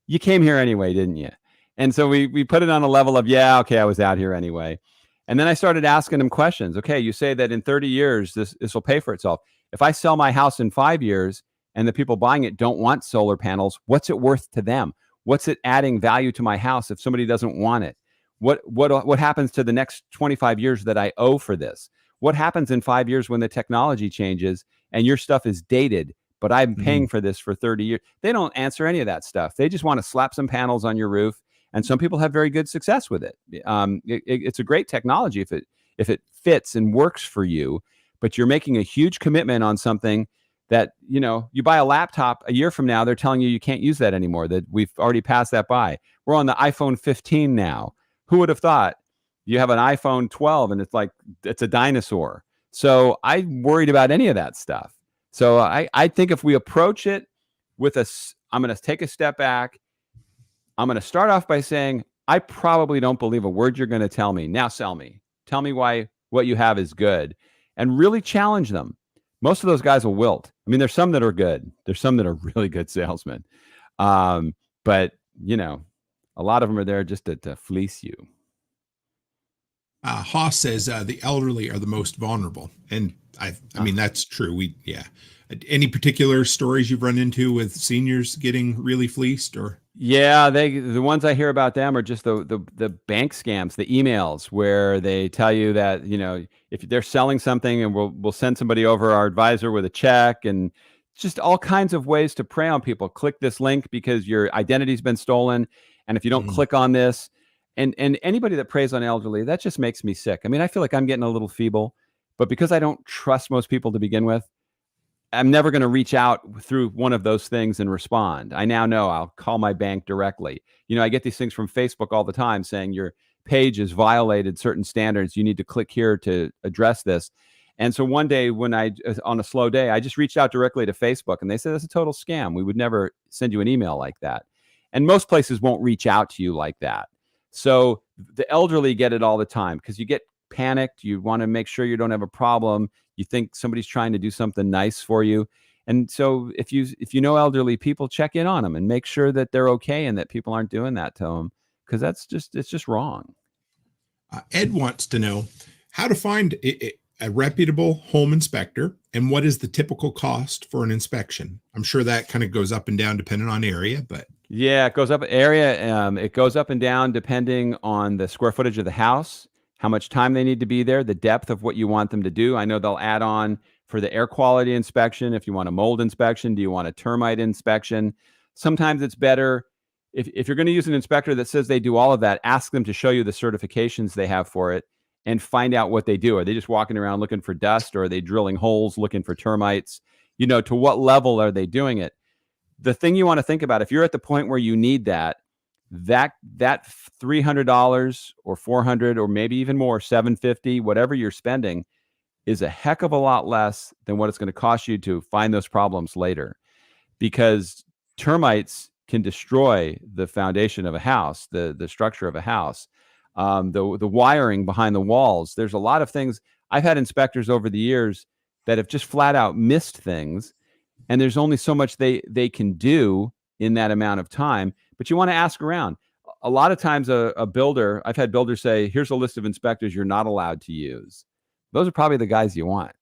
You came here anyway, didn't you? And so we put it on a level of, yeah, okay, I was out here anyway. And then I started asking him questions. Okay, you say that in 30 years, this will pay for itself. If I sell my house in 5 years and the people buying it don't want solar panels, what's it worth to them? What's it adding value to my house if somebody doesn't want it? What happens to the next 25 years that I owe for this? What happens in 5 years when the technology changes and your stuff is dated, but I'm paying for this for 30 years? They don't answer any of that stuff. They just want to slap some panels on your roof. And some people have very good success with it. It's a great technology if it fits and works for you, but you're making a huge commitment on something that, you buy a laptop a year from now, they're telling you can't use that anymore, that we've already passed that by. We're on the iPhone 15 now. Who would have thought? You have an iPhone 12 and it's a dinosaur. So I'm worried about any of that stuff. So I think if we approach it with I'm going to take a step back. I'm going to start off by saying, I probably don't believe a word you're going to tell me. Now sell me. Tell me why what you have is good, and really challenge them. Most of those guys will wilt. I mean, there's some that are good. There's some that are really good salesmen. But, a lot of them are there just to fleece you. Haas says the elderly are the most vulnerable. And I mean, that's true. Any particular stories you've run into with seniors getting really fleeced or? Yeah, the ones I hear about them are just the bank scams, the emails where they tell you that, if they're selling something and we'll send somebody over, our advisor, with a check, and just all kinds of ways to prey on people. Click this link because your identity's been stolen. And if you don't click on this, and anybody that preys on elderly, that just makes me sick. I mean, I feel like I'm getting a little feeble, but because I don't trust most people to begin with, I'm never going to reach out through one of those things and respond. I now know I'll call my bank directly. I get these things from Facebook all the time saying your page has violated certain standards. You need to click here to address this. And so one day when on a slow day, I just reached out directly to Facebook and they said, that's a total scam. We would never send you an email like that. And most places won't reach out to you like that. So the elderly get it all the time because you get panicked. You want to make sure you don't have a problem. You think somebody's trying to do something nice for you. And so if you know elderly people, check in on them and make sure that they're okay and that people aren't doing that to them, because it's just wrong. Ed wants to know how to find a reputable home inspector and what is the typical cost for an inspection. I'm sure that kind of goes up and down depending on area, but yeah, it goes up area. It goes up and down depending on the square footage of the house, how much time they need to be there, the depth of what you want them to do. I know they'll add on for the air quality inspection. If you want a mold inspection, do you want a termite inspection? Sometimes it's better if you're going to use an inspector that says they do all of that, ask them to show you the certifications they have for it and find out what they do. Are they just walking around looking for dust, or are they drilling holes looking for termites? To what level are they doing it? The thing you want to think about, if you're at the point where you need that $300 or $400 or maybe even more, $750, whatever you're spending, is a heck of a lot less than what it's going to cost you to find those problems later, because termites can destroy the foundation of a house, the structure of a house, the wiring behind the walls. There's a lot of things. I've had inspectors over the years that have just flat out missed things, and there's only so much they can do in that amount of time. But you want to ask around. A lot of times a builder, I've had builders say, here's a list of inspectors you're not allowed to use. Those are probably the guys you want,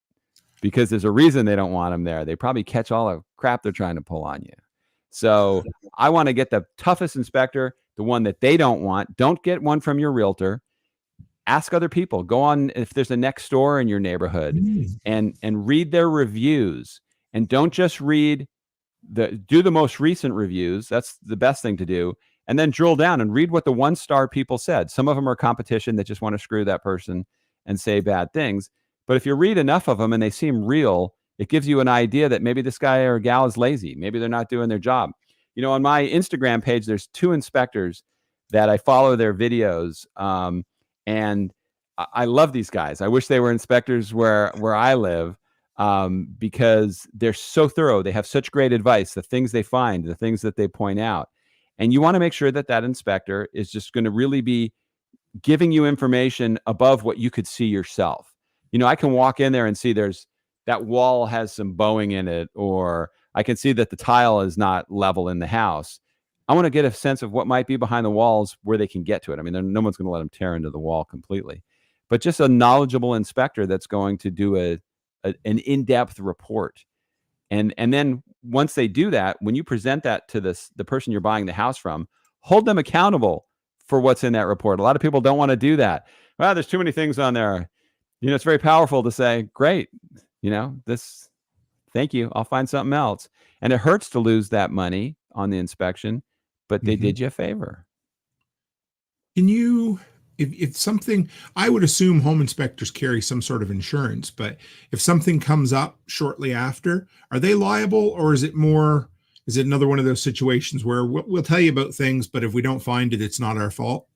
because there's a reason they don't want them there. They probably catch all the crap they're trying to pull on you. So I want to get the toughest inspector, the one that they don't want. Don't get one from your realtor. Ask other people. Go on if there's a next door in your neighborhood and read their reviews. And don't just read do the most recent reviews. That's the best thing to do. and then drill down and read what the 1-star people said. Some of them are competition that just want to screw that person and say bad things. But if you read enough of them and they seem real, it gives you an idea that maybe this guy or gal is lazy. Maybe they're not doing their job. You know, on my Instagram page, there's 2 inspectors that I follow their videos. And I love these guys. I wish they were inspectors where I live, because they're so thorough. They have such great advice, the things they find, the things that they point out. And you want to make sure that that inspector is just going to really be giving you information above what you could see yourself. You know, I can walk in there and see that wall has some bowing in it, or I can see that the tile is not level in the house. I want to get a sense of what might be behind the walls where they can get to it. I mean, no one's going to let them tear into the wall completely, but just a knowledgeable inspector that's going to do an in-depth report. And then once they do that, when you present that to the person you're buying the house from, hold them accountable for what's in that report. A lot of people don't want to do that. Well, there's too many things on there. You know, it's very powerful to say, great, you know, thank you, I'll find something else. And it hurts to lose that money on the inspection, but they did you a favor. Can you, if something, I would assume home inspectors carry some sort of insurance, but if something comes up shortly after, are they liable, or is it another one of those situations where we'll tell you about things, but if we don't find it, it's not our fault?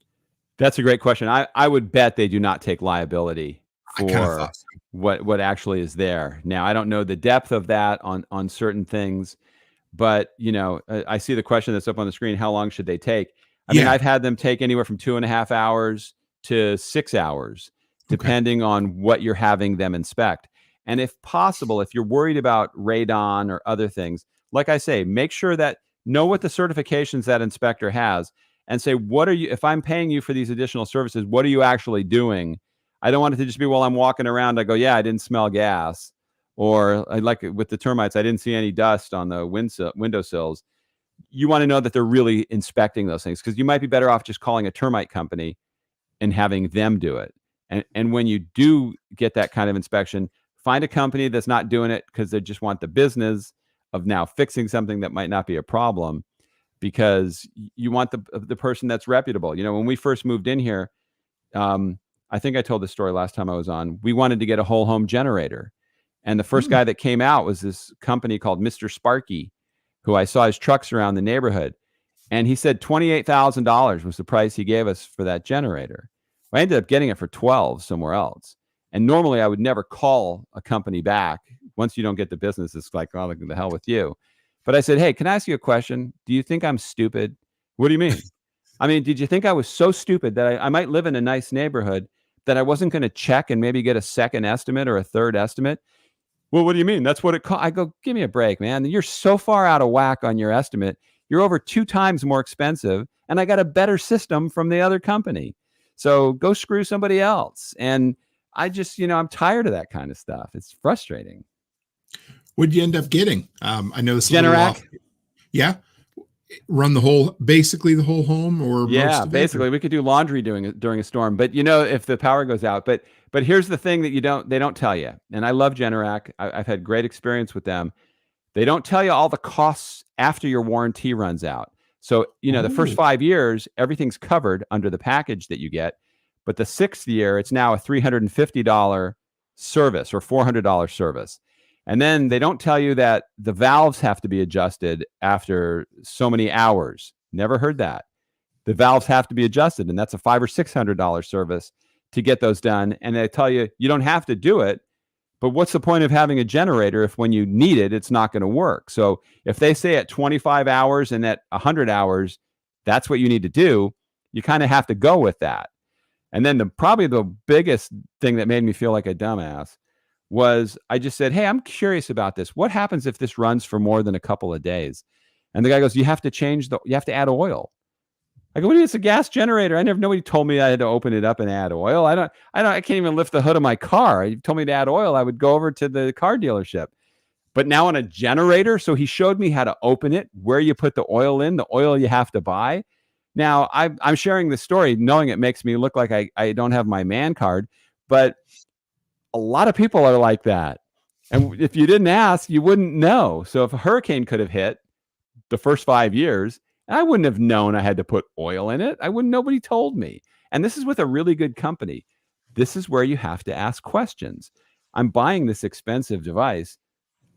That's a great question. I would bet they do not take liability for what actually is there. Now, I don't know the depth of that on certain things, but you know, I see the question that's up on the screen. How long should they take? I mean, I've had them take anywhere from 2.5 hours to 6 hours, depending on what you're having them inspect. And if possible, if you're worried about radon or other things, like I say, make sure that know what the certifications that inspector has, and say, if I'm paying you for these additional services, what are you actually doing? I don't want it to just be, while I'm walking around, I go, yeah, I didn't smell gas. Or like with the termites, I didn't see any dust on the windowsills. You want to know that they're really inspecting those things, because you might be better off just calling a termite company and having them do it. And when you do get that kind of inspection, find a company that's not doing it because they just want the business of now fixing something that might not be a problem, because you want the person that's reputable. You know, when we first moved in here, I think I told this story last time I was on, we wanted to get a whole home generator. And the first guy that came out was this company called Mr. Sparky, who I saw his trucks around the neighborhood. And he said $28,000 was the price he gave us for that generator. I ended up getting it for 12 somewhere else. And normally I would never call a company back. Once you don't get the business, it's like, oh, the hell with you. But I said, hey, can I ask you a question? Do you think I'm stupid? What do you mean? I mean, did you think I was so stupid that I might live in a nice neighborhood that I wasn't going to check and maybe get a second estimate or a third estimate? Well, what do you mean? That's what it cost. I go, give me a break, man. You're so far out of whack on your estimate. You're over 2 times more expensive, and I got a better system from the other company. So go screw somebody else. And I just, I'm tired of that kind of stuff. It's frustrating. What did you end up getting? I know this is Generac. Yeah. Run basically the whole home, or yeah, basically we could do laundry during a storm. But if the power goes out, but here's the thing that they don't tell you. And I love Generac. I've had great experience with them. They don't tell you all the costs after your warranty runs out. So, the first 5 years, everything's covered under the package that you get. But the 6th year, it's now a $350 service or $400 service. And then they don't tell you that the valves have to be adjusted after so many hours. Never heard that. The valves have to be adjusted, and that's a $500 or $600 service to get those done. And they tell you you don't have to do it, but what's the point of having a generator if when you need it, it's not going to work? So if they say at 25 hours and at 100 hours, that's what you need to do, you kind of have to go with that. And then probably the biggest thing that made me feel like a dumbass was I just said, hey, I'm curious about this. What happens if this runs for more than a couple of days? And the guy goes, you have to add oil. I go, what do you mean? It's a gas generator. Nobody told me I had to open it up and add oil. I can't even lift the hood of my car. You told me to add oil, I would go over to the car dealership. But now on a generator, so he showed me how to open it, where you put the oil in, the oil you have to buy. Now I'm sharing this story knowing it makes me look like I don't have my man card, but a lot of people are like that. And if you didn't ask, you wouldn't know. So if a hurricane could have hit the first 5 years And I wouldn't have known I had to put oil in it. Nobody told me. And this is with a really good company. This is where you have to ask questions. I'm buying this expensive device.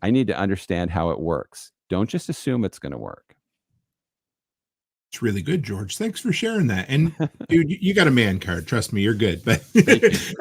I need to understand how it works. Don't just assume it's going to work. It's really good, George. Thanks for sharing that. And dude, you got a man card. Trust me, you're good. But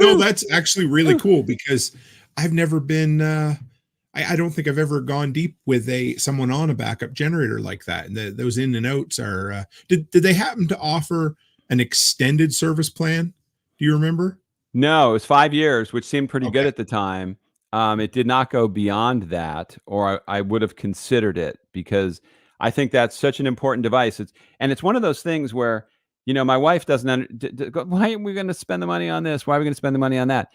no, that's actually really cool because I've never been, I don't think I've ever gone deep with someone on a backup generator like that. And those in and outs are, did they happen to offer an extended service plan? Do you remember? No, it was 5 years, which seemed pretty good at the time. It did not go beyond that, or I would have considered it, because I think that's such an important device. It's one of those things where, my wife doesn't why are we going to spend the money on this? Why are we going to spend the money on that?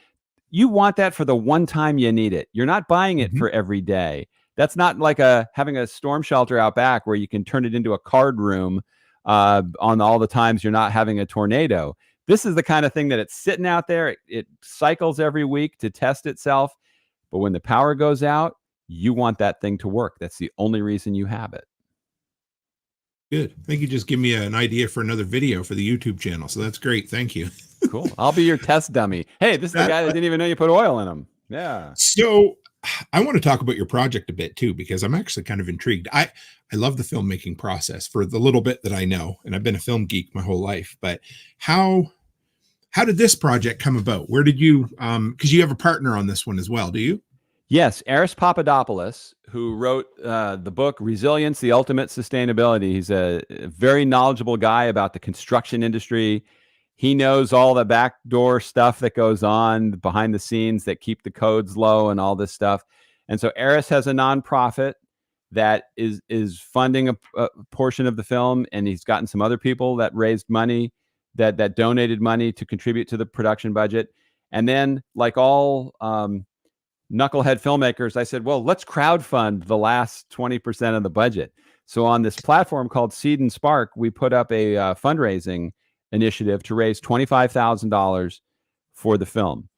You want that for the one time you need it. You're not buying it for every day. That's not like having a storm shelter out back where you can turn it into a card room on all the times you're not having a tornado. This is the kind of thing that it's sitting out there. It cycles every week to test itself. But when the power goes out, you want that thing to work. That's the only reason you have it. Good. I think you just give me an idea for another video for the YouTube channel. So that's great. Thank you. Cool. I'll be your test dummy. Hey, this is the guy that didn't even know you put oil in him. Yeah. So I want to talk about your project a bit too, because I'm actually kind of intrigued. I love the filmmaking process for the little bit that I know, and I've been a film geek my whole life. But how did this project come about? Where did you, because you have a partner on this one as well, do you? Yes, Aris Papadopoulos, who wrote the book Resilience, the Ultimate Sustainability. He's a very knowledgeable guy about the construction industry. He knows all the backdoor stuff that goes on behind the scenes that keep the codes low and all this stuff. And so Aris has a nonprofit that is funding a portion of the film, and he's gotten some other people that raised money, that donated money to contribute to the production budget. And then, like all knucklehead filmmakers, I said, well, let's crowdfund the last 20% of the budget. So on this platform called Seed and Spark, we put up a fundraising initiative to raise $25,000 for the film.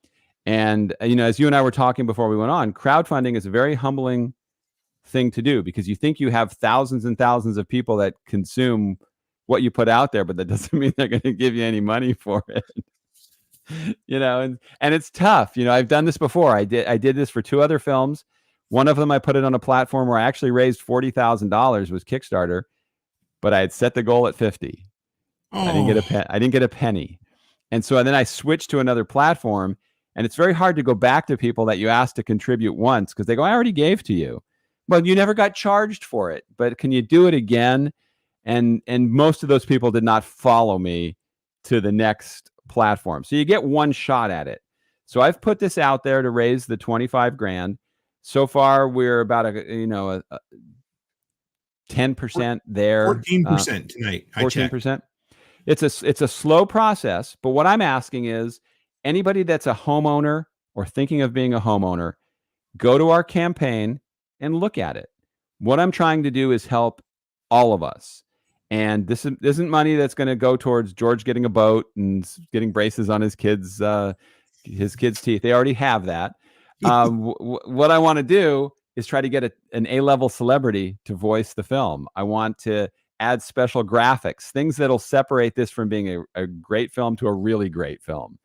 And, as you and I were talking before we went on, crowdfunding is a very humbling thing to do, because you think you have thousands and thousands of people that consume what you put out there, but that doesn't mean they're going to give you any money for it. And it's tough. I've done this before. I did this for 2 other films. One of them, I put it on a platform where I actually raised $40,000 was Kickstarter, but I had set the goal at 50. I didn't get a penny. And so then I switched to another platform, and it's very hard to go back to people that you asked to contribute once, because they go, I already gave to you. Well, you never got charged for it, but can you do it again? And most of those people did not follow me to the next platform. So you get one shot at it. So I've put this out there to raise the 25 grand. So far, we're about a 10% there. 14% tonight. 14%. It's a slow process, but what I'm asking is anybody that's a homeowner or thinking of being a homeowner, go to our campaign and look at it. What I'm trying to do is help all of us. And this isn't money that's going to go towards George getting a boat and getting braces on his kids' teeth. They already have that. What I want to do is try to get an A-level celebrity to voice the film. I want to add special graphics, things that'll separate this from being a great film to a really great film.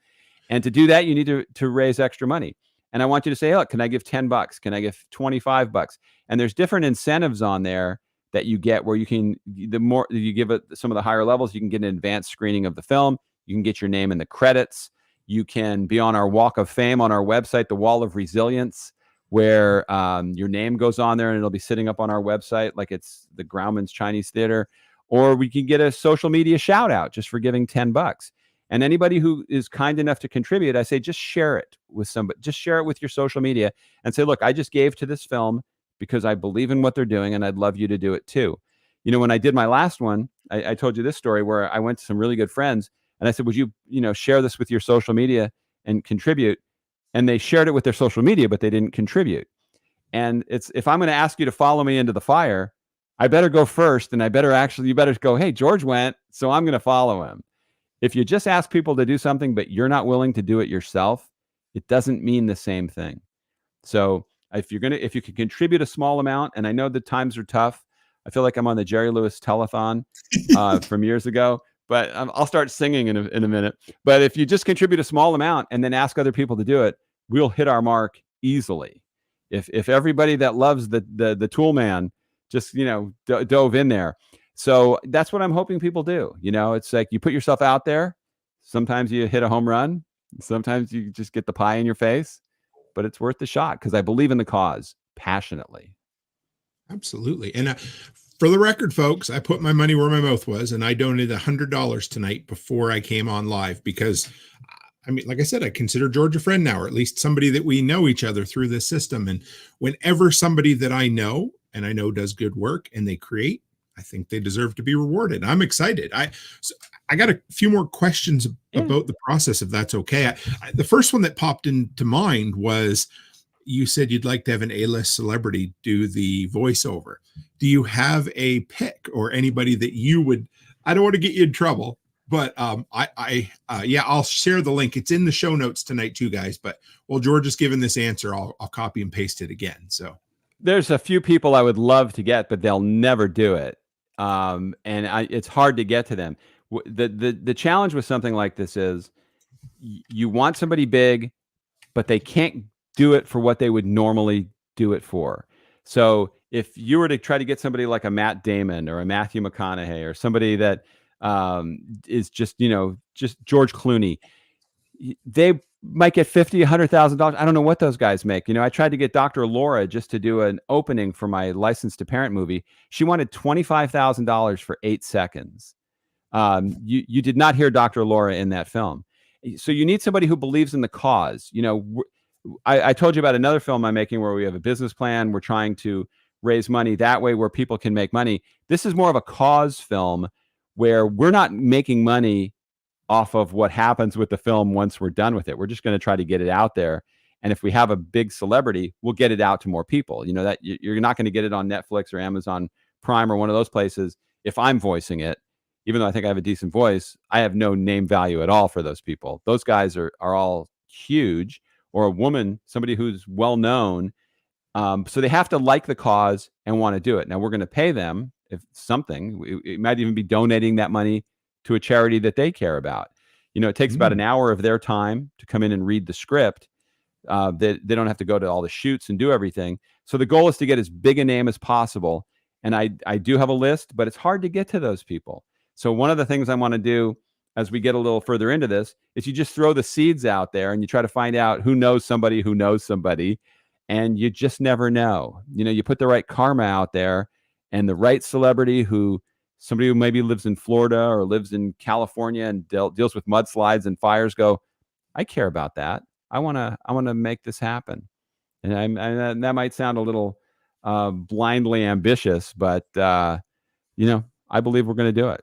And to do that, you need to raise extra money. And I want you to say, look, can I give $10? Can I give $25? And there's different incentives on there that you get, where you can, the more you give it some of the higher levels, you can get an advanced screening of the film. You can get your name in the credits. You can be on our Walk of Fame on our website, the Wall of Resilience, where your name goes on there and it'll be sitting up on our website like it's the Grauman's Chinese Theater. Or we can get a social media shout out just for giving $10. And anybody who is kind enough to contribute, I say, just share it with somebody. Just share it with your social media and say, look, I just gave to this film because I believe in what they're doing, and I'd love you to do it too. When I did my last one, I told you this story where I went to some really good friends and I said, would you, share this with your social media and contribute? And they shared it with their social media, but they didn't contribute. And if I'm going to ask you to follow me into the fire, I better go first, and you better go, hey, George went, so I'm going to follow him. If you just ask people to do something, but you're not willing to do it yourself, it doesn't mean the same thing. So if you can contribute a small amount, and I know the times are tough, I feel like I'm on the Jerry Lewis telethon from years ago, but I'll start singing in a minute. But if you just contribute a small amount and then ask other people to do it, we'll hit our mark easily. If everybody that loves the Toolman just, dove in there. So that's what I'm hoping people do. It's like you put yourself out there. Sometimes you hit a home run. Sometimes you just get the pie in your face, but it's worth the shot because I believe in the cause passionately. Absolutely. And for the record, folks, I put my money where my mouth was, and I donated $100 tonight before I came on live because, I mean, like I said, I consider George a friend now, or at least somebody that we know each other through this system. And whenever somebody that I know and I know does good work and they create, I think they deserve to be rewarded. I'm excited. I got a few more questions about the process, if that's okay. The first one that popped into mind was, you said you'd like to have an A-list celebrity do the voiceover. Do you have a pick or anybody that you would? I don't want to get you in trouble, but I'll share the link. It's in the show notes tonight too, guys. But while George is giving this answer, I'll copy and paste it again. So there's a few people I would love to get, but they'll never do it. It's hard to get to them. The challenge with something like this is you want somebody big, but they can't do it for what they would normally do it for. So if you were to try to get somebody like a Matt Damon or a Matthew McConaughey or somebody that is just George Clooney, they might get $50,000, $100,000. I don't know what those guys make. I tried to get Dr. Laura just to do an opening for my Licensed to Parent movie. She wanted $25,000 for 8 seconds. You did not hear Dr. Laura in that film. So you need somebody who believes in the cause. I told you about another film I'm making where we have a business plan. We're trying to raise money that way where people can make money. This is more of a cause film where we're not making money off of what happens with the film once we're done with it. We're just going to try to get it out there. And if we have a big celebrity, we'll get it out to more people. That you're not going to get it on Netflix or Amazon Prime or one of those places. If I'm voicing it, even though I think I have a decent voice, I have no name value at all for those people. Those guys are all huge. Or a woman, somebody who's well known. So they have to like the cause and want to do it. Now we're going to pay them if something. It might even be donating that money to a charity that they care about. It takes about an hour of their time to come in and read the script. They don't have to go to all the shoots and do everything. So the goal is to get as big a name as possible. And I do have a list, but it's hard to get to those people. So one of the things I want to do as we get a little further into this, is you just throw the seeds out there and you try to find out who knows somebody, and you just never know. You put the right karma out there and the right celebrity somebody who maybe lives in Florida or lives in California and deals with mudslides and fires go, I care about that. I want to make this happen. And that might sound a little blindly ambitious, but I believe we're going to do it.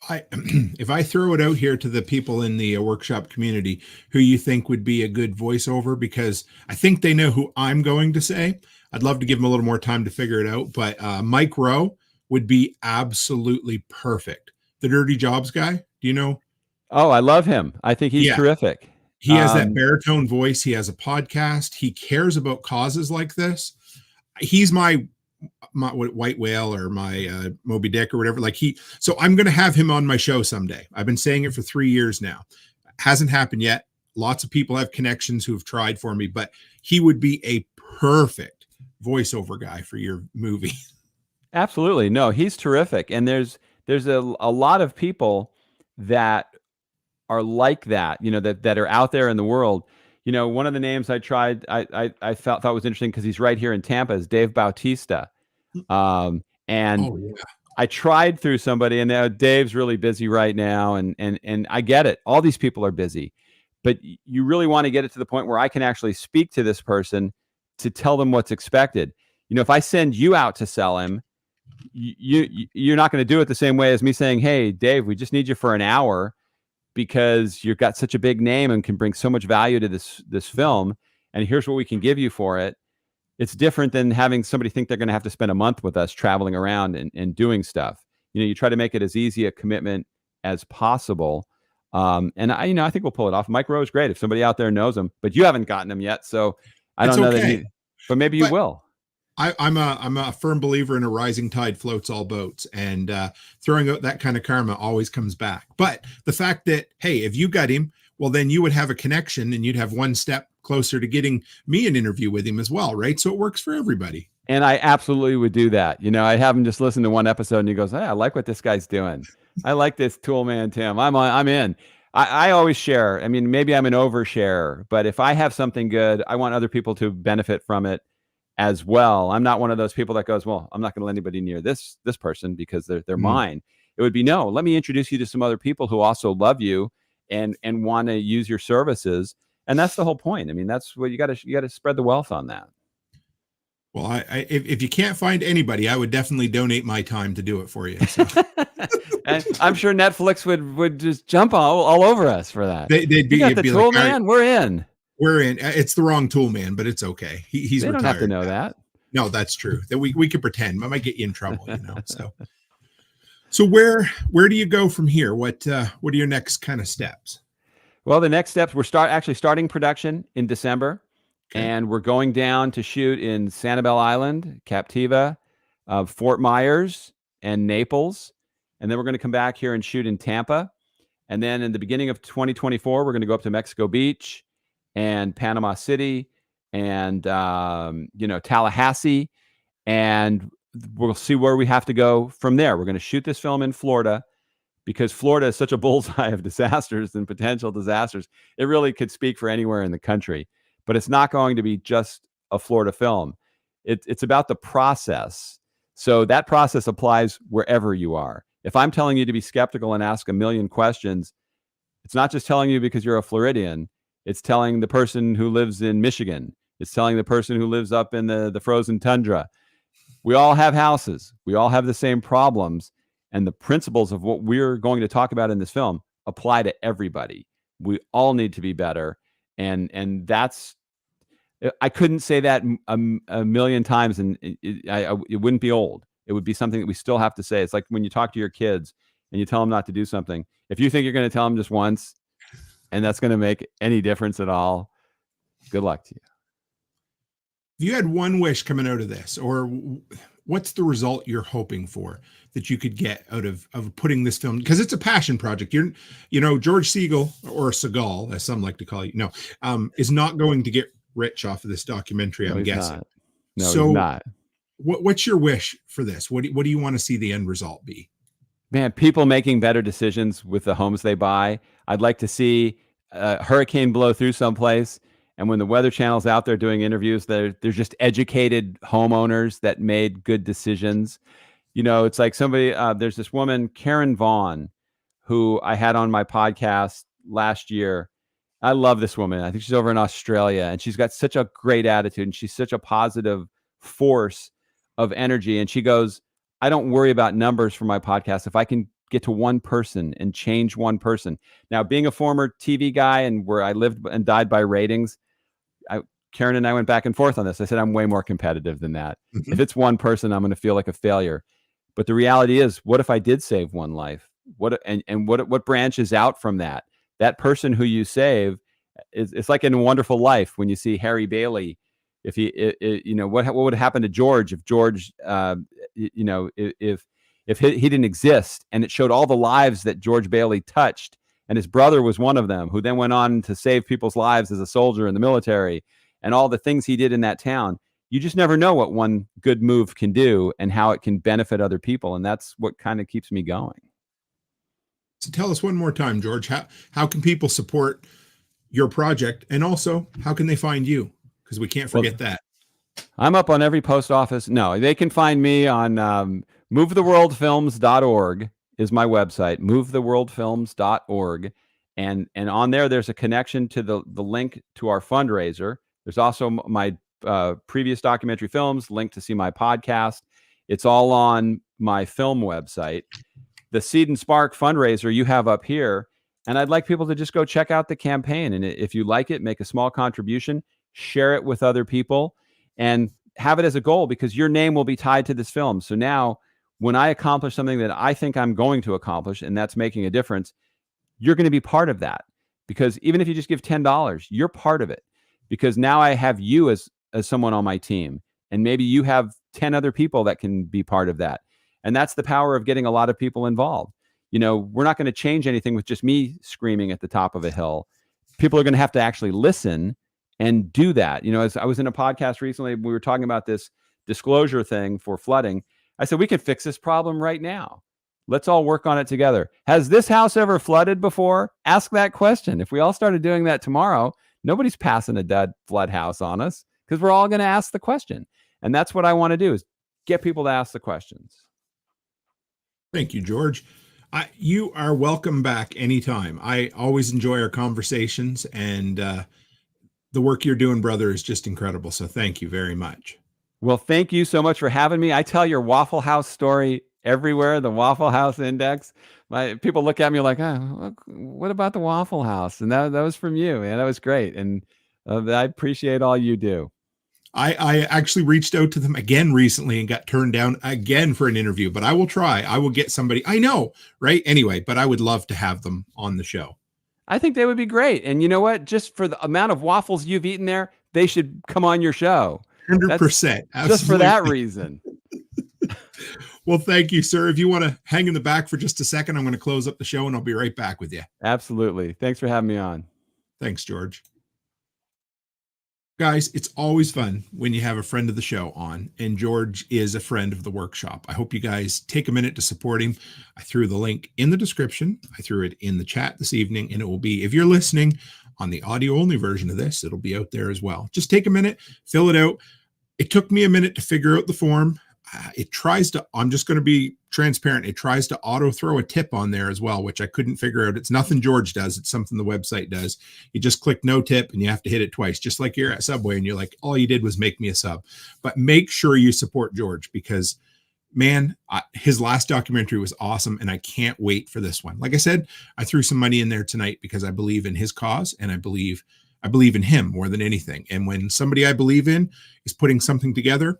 If I throw it out here to the people in the workshop community who you think would be a good voiceover, because I think they know who I'm going to say, I'd love to give them a little more time to figure it out. But Mike Rowe would be absolutely perfect. The Dirty Jobs guy. Do you know? Oh, I love him. I think he's terrific. He has that baritone voice. He has a podcast. He cares about causes like this. He's my white whale or my Moby Dick or whatever. So I'm going to have him on my show someday. I've been saying it for 3 years now. Hasn't happened yet. Lots of people have connections who have tried for me, but he would be a perfect voiceover guy for your movie. Absolutely. No, he's terrific. And there's a lot of people that are like that, that are out there in the world. One of the names I tried, I thought was interesting because he's right here in Tampa, is Dave Bautista. I tried through somebody, and Dave's really busy right now, and I get it. All these people are busy, but you really want to get it to the point where I can actually speak to this person to tell them what's expected. If I send you out to sell him, you're not going to do it the same way as me saying, hey, Dave, we just need you for an hour, because you've got such a big name and can bring so much value to this film, and here's what we can give you for it. It's different than having somebody think they're going to have to spend a month with us traveling around and doing stuff. You try to make it as easy a commitment as possible. And I think we'll pull it off. Mike Rowe is great. If somebody out there knows him, but you haven't gotten him yet, so I don't know that. But maybe you will. I'm a firm believer in a rising tide floats all boats, and throwing out that kind of karma always comes back. But the fact that, hey, if you got him, well, then you would have a connection and you'd have one step closer to getting me an interview with him as well, right? So it works for everybody. And I absolutely would do that. You know, I'd have him just listen to one episode and he goes, hey, I like what this guy's doing. I like this Toolman Tim. I'm in. I always share. I mean, maybe I'm an oversharer, but if I have something good, I want other people to benefit from it as well. I'm not one of those people that goes, well, I'm not going to let anybody near this person because they're mine. It would be, no, let me introduce you to some other people who also love you and want to use your services. And that's the whole point. I mean, that's what you got to spread the wealth on that. Well, if you can't find anybody, I would definitely donate my time to do it for you. So. And I'm sure Netflix would just jump all over us for that. They'd be, you got the Tool like, Man, we're in. We're in. It's the wrong Tool Man, but it's okay. He's they retired. Don't have to know that. No, that's true. That we could pretend. I might get you in trouble, you know. So where do you go from here? What are your next kind of steps? Well, the next steps, we're starting production in December, and we're going down to shoot in Sanibel Island, Captiva, Fort Myers, and Naples. And then we're going to come back here and shoot in Tampa. And then in the beginning of 2024, we're going to go up to Mexico Beach and Panama City and, Tallahassee. And we'll see where we have to go from there. We're going to shoot this film in Florida because Florida is such a bullseye of disasters and potential disasters. It really could speak for anywhere in the country. But it's not going to be just a Florida film. It's about the process. So that process applies wherever you are. If I'm telling you to be skeptical and ask a million questions, it's not just telling you because you're a Floridian. It's telling the person who lives in Michigan. It's telling the person who lives up in the frozen tundra. We all have houses. We all have the same problems. And the principles of what we're going to talk about in this film apply to everybody. We all need to be better. And that's, I couldn't say that a million times and it wouldn't be old. It would be something that we still have to say. It's like when you talk to your kids and you tell them not to do something. If you think you're going to tell them just once and that's going to make any difference at all, good luck to you. If you had one wish coming out of this, or what's the result you're hoping for that you could get out of putting this film? Because it's a passion project. George Siegal, or Seagal, as some like to call you, is not going to get rich off of this documentary, I'm guessing. Not. No, so he's not. What's your wish for this? What do you want to see the end result be? Man, people making better decisions with the homes they buy. I'd like to see a hurricane blow through someplace, and when the Weather Channel's out there doing interviews, they're just educated homeowners that made good decisions. You know, it's like somebody, there's this woman, Karen Vaughn, who I had on my podcast last year. I love this woman. I think she's over in Australia, and she's got such a great attitude, and she's such a positive force of energy. And she goes, I don't worry about numbers for my podcast. If I can get to one person and change one person. Now, being a former TV guy and where I lived and died by ratings, Karen and I went back and forth on this. I said, I'm way more competitive than that. Mm-hmm. If it's one person, I'm going to feel like a failure. But the reality is, what if I did save one life? What branches out from that? That person who you save it's like in A Wonderful Life when you see Harry Bailey. If what would happen to George if George, if he didn't exist, and it showed all the lives that George Bailey touched, and his brother was one of them, who then went on to save people's lives as a soldier in the military, and all the things he did in that town. You just never know what one good move can do and how it can benefit other people, and that's what kind of keeps me going. So tell us one more time, George, how can people support your project, and also how can they find you? Because we can't forget that. I'm up on every post office. No, they can find me on movetheworldfilms.org is my website, movetheworldfilms.org. And on there's a connection to the link to our fundraiser. There's also my previous documentary films, link to see my podcast. It's all on my film website. The Seed and Spark fundraiser you have up here. And I'd like people to just go check out the campaign. And if you like it, make a small contribution. Share it with other people and have it as a goal, because your name will be tied to this film. So now when I accomplish something that I think I'm going to accomplish, and that's making a difference, you're going to be part of that. Because even if you just give $10, you're part of it. Because now I have you as someone on my team. And maybe you have 10 other people that can be part of that. And that's the power of getting a lot of people involved. We're not going to change anything with just me screaming at the top of a hill. People are going to have to actually listen and do that. As I was in a podcast recently, we were talking about this disclosure thing for flooding. I said, we can fix this problem right now. Let's all work on it together. Has this house ever flooded before? Ask that question. If we all started doing that tomorrow, nobody's passing a dead flood house on us because we're all going to ask the question. And that's what I want to do, is get people to ask the questions. Thank you, George. You are welcome back anytime. I always enjoy our conversations, and the work you're doing, brother, is just incredible. So thank you very much. Well, thank you so much for having me. I tell your Waffle House story everywhere, the Waffle House Index. People look at me like, oh, what about the Waffle House? And that was from you, man. That was great. And I appreciate all you do. I actually reached out to them again recently and got turned down again for an interview, but I will try. I will get somebody. I know, right? Anyway, but I would love to have them on the show. I think they would be great. And you know what? Just for the amount of waffles you've eaten there, they should come on your show. 100%. Just for that reason. Well, thank you, sir. If you want to hang in the back for just a second, I'm going to close up the show and I'll be right back with you. Absolutely. Thanks for having me on. Thanks, George. Guys, it's always fun when you have a friend of the show on, and George is a friend of the workshop. I hope you guys take a minute to support him. I threw the link in the description. I threw it in the chat this evening, and it will be, if you're listening on the audio only version of this, it'll be out there as well. Just take a minute, fill it out. It took me a minute to figure out the form. It tries to, I'm just going to be transparent. It tries to auto throw a tip on there as well, which I couldn't figure out. It's nothing George does. It's something the website does. You just click no tip and you have to hit it twice, just like you're at Subway and you're like, all you did was make me a sub. But make sure you support George, because man, his last documentary was awesome. And I can't wait for this one. Like I said, I threw some money in there tonight because I believe in his cause, and I believe in him more than anything. And when somebody I believe in is putting something together,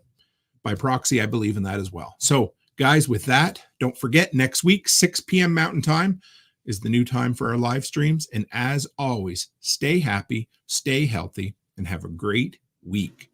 by proxy, I believe in that as well. So guys, with that, don't forget, next week, 6 p.m. Mountain Time is the new time for our live streams. And as always, stay happy, stay healthy, and have a great week.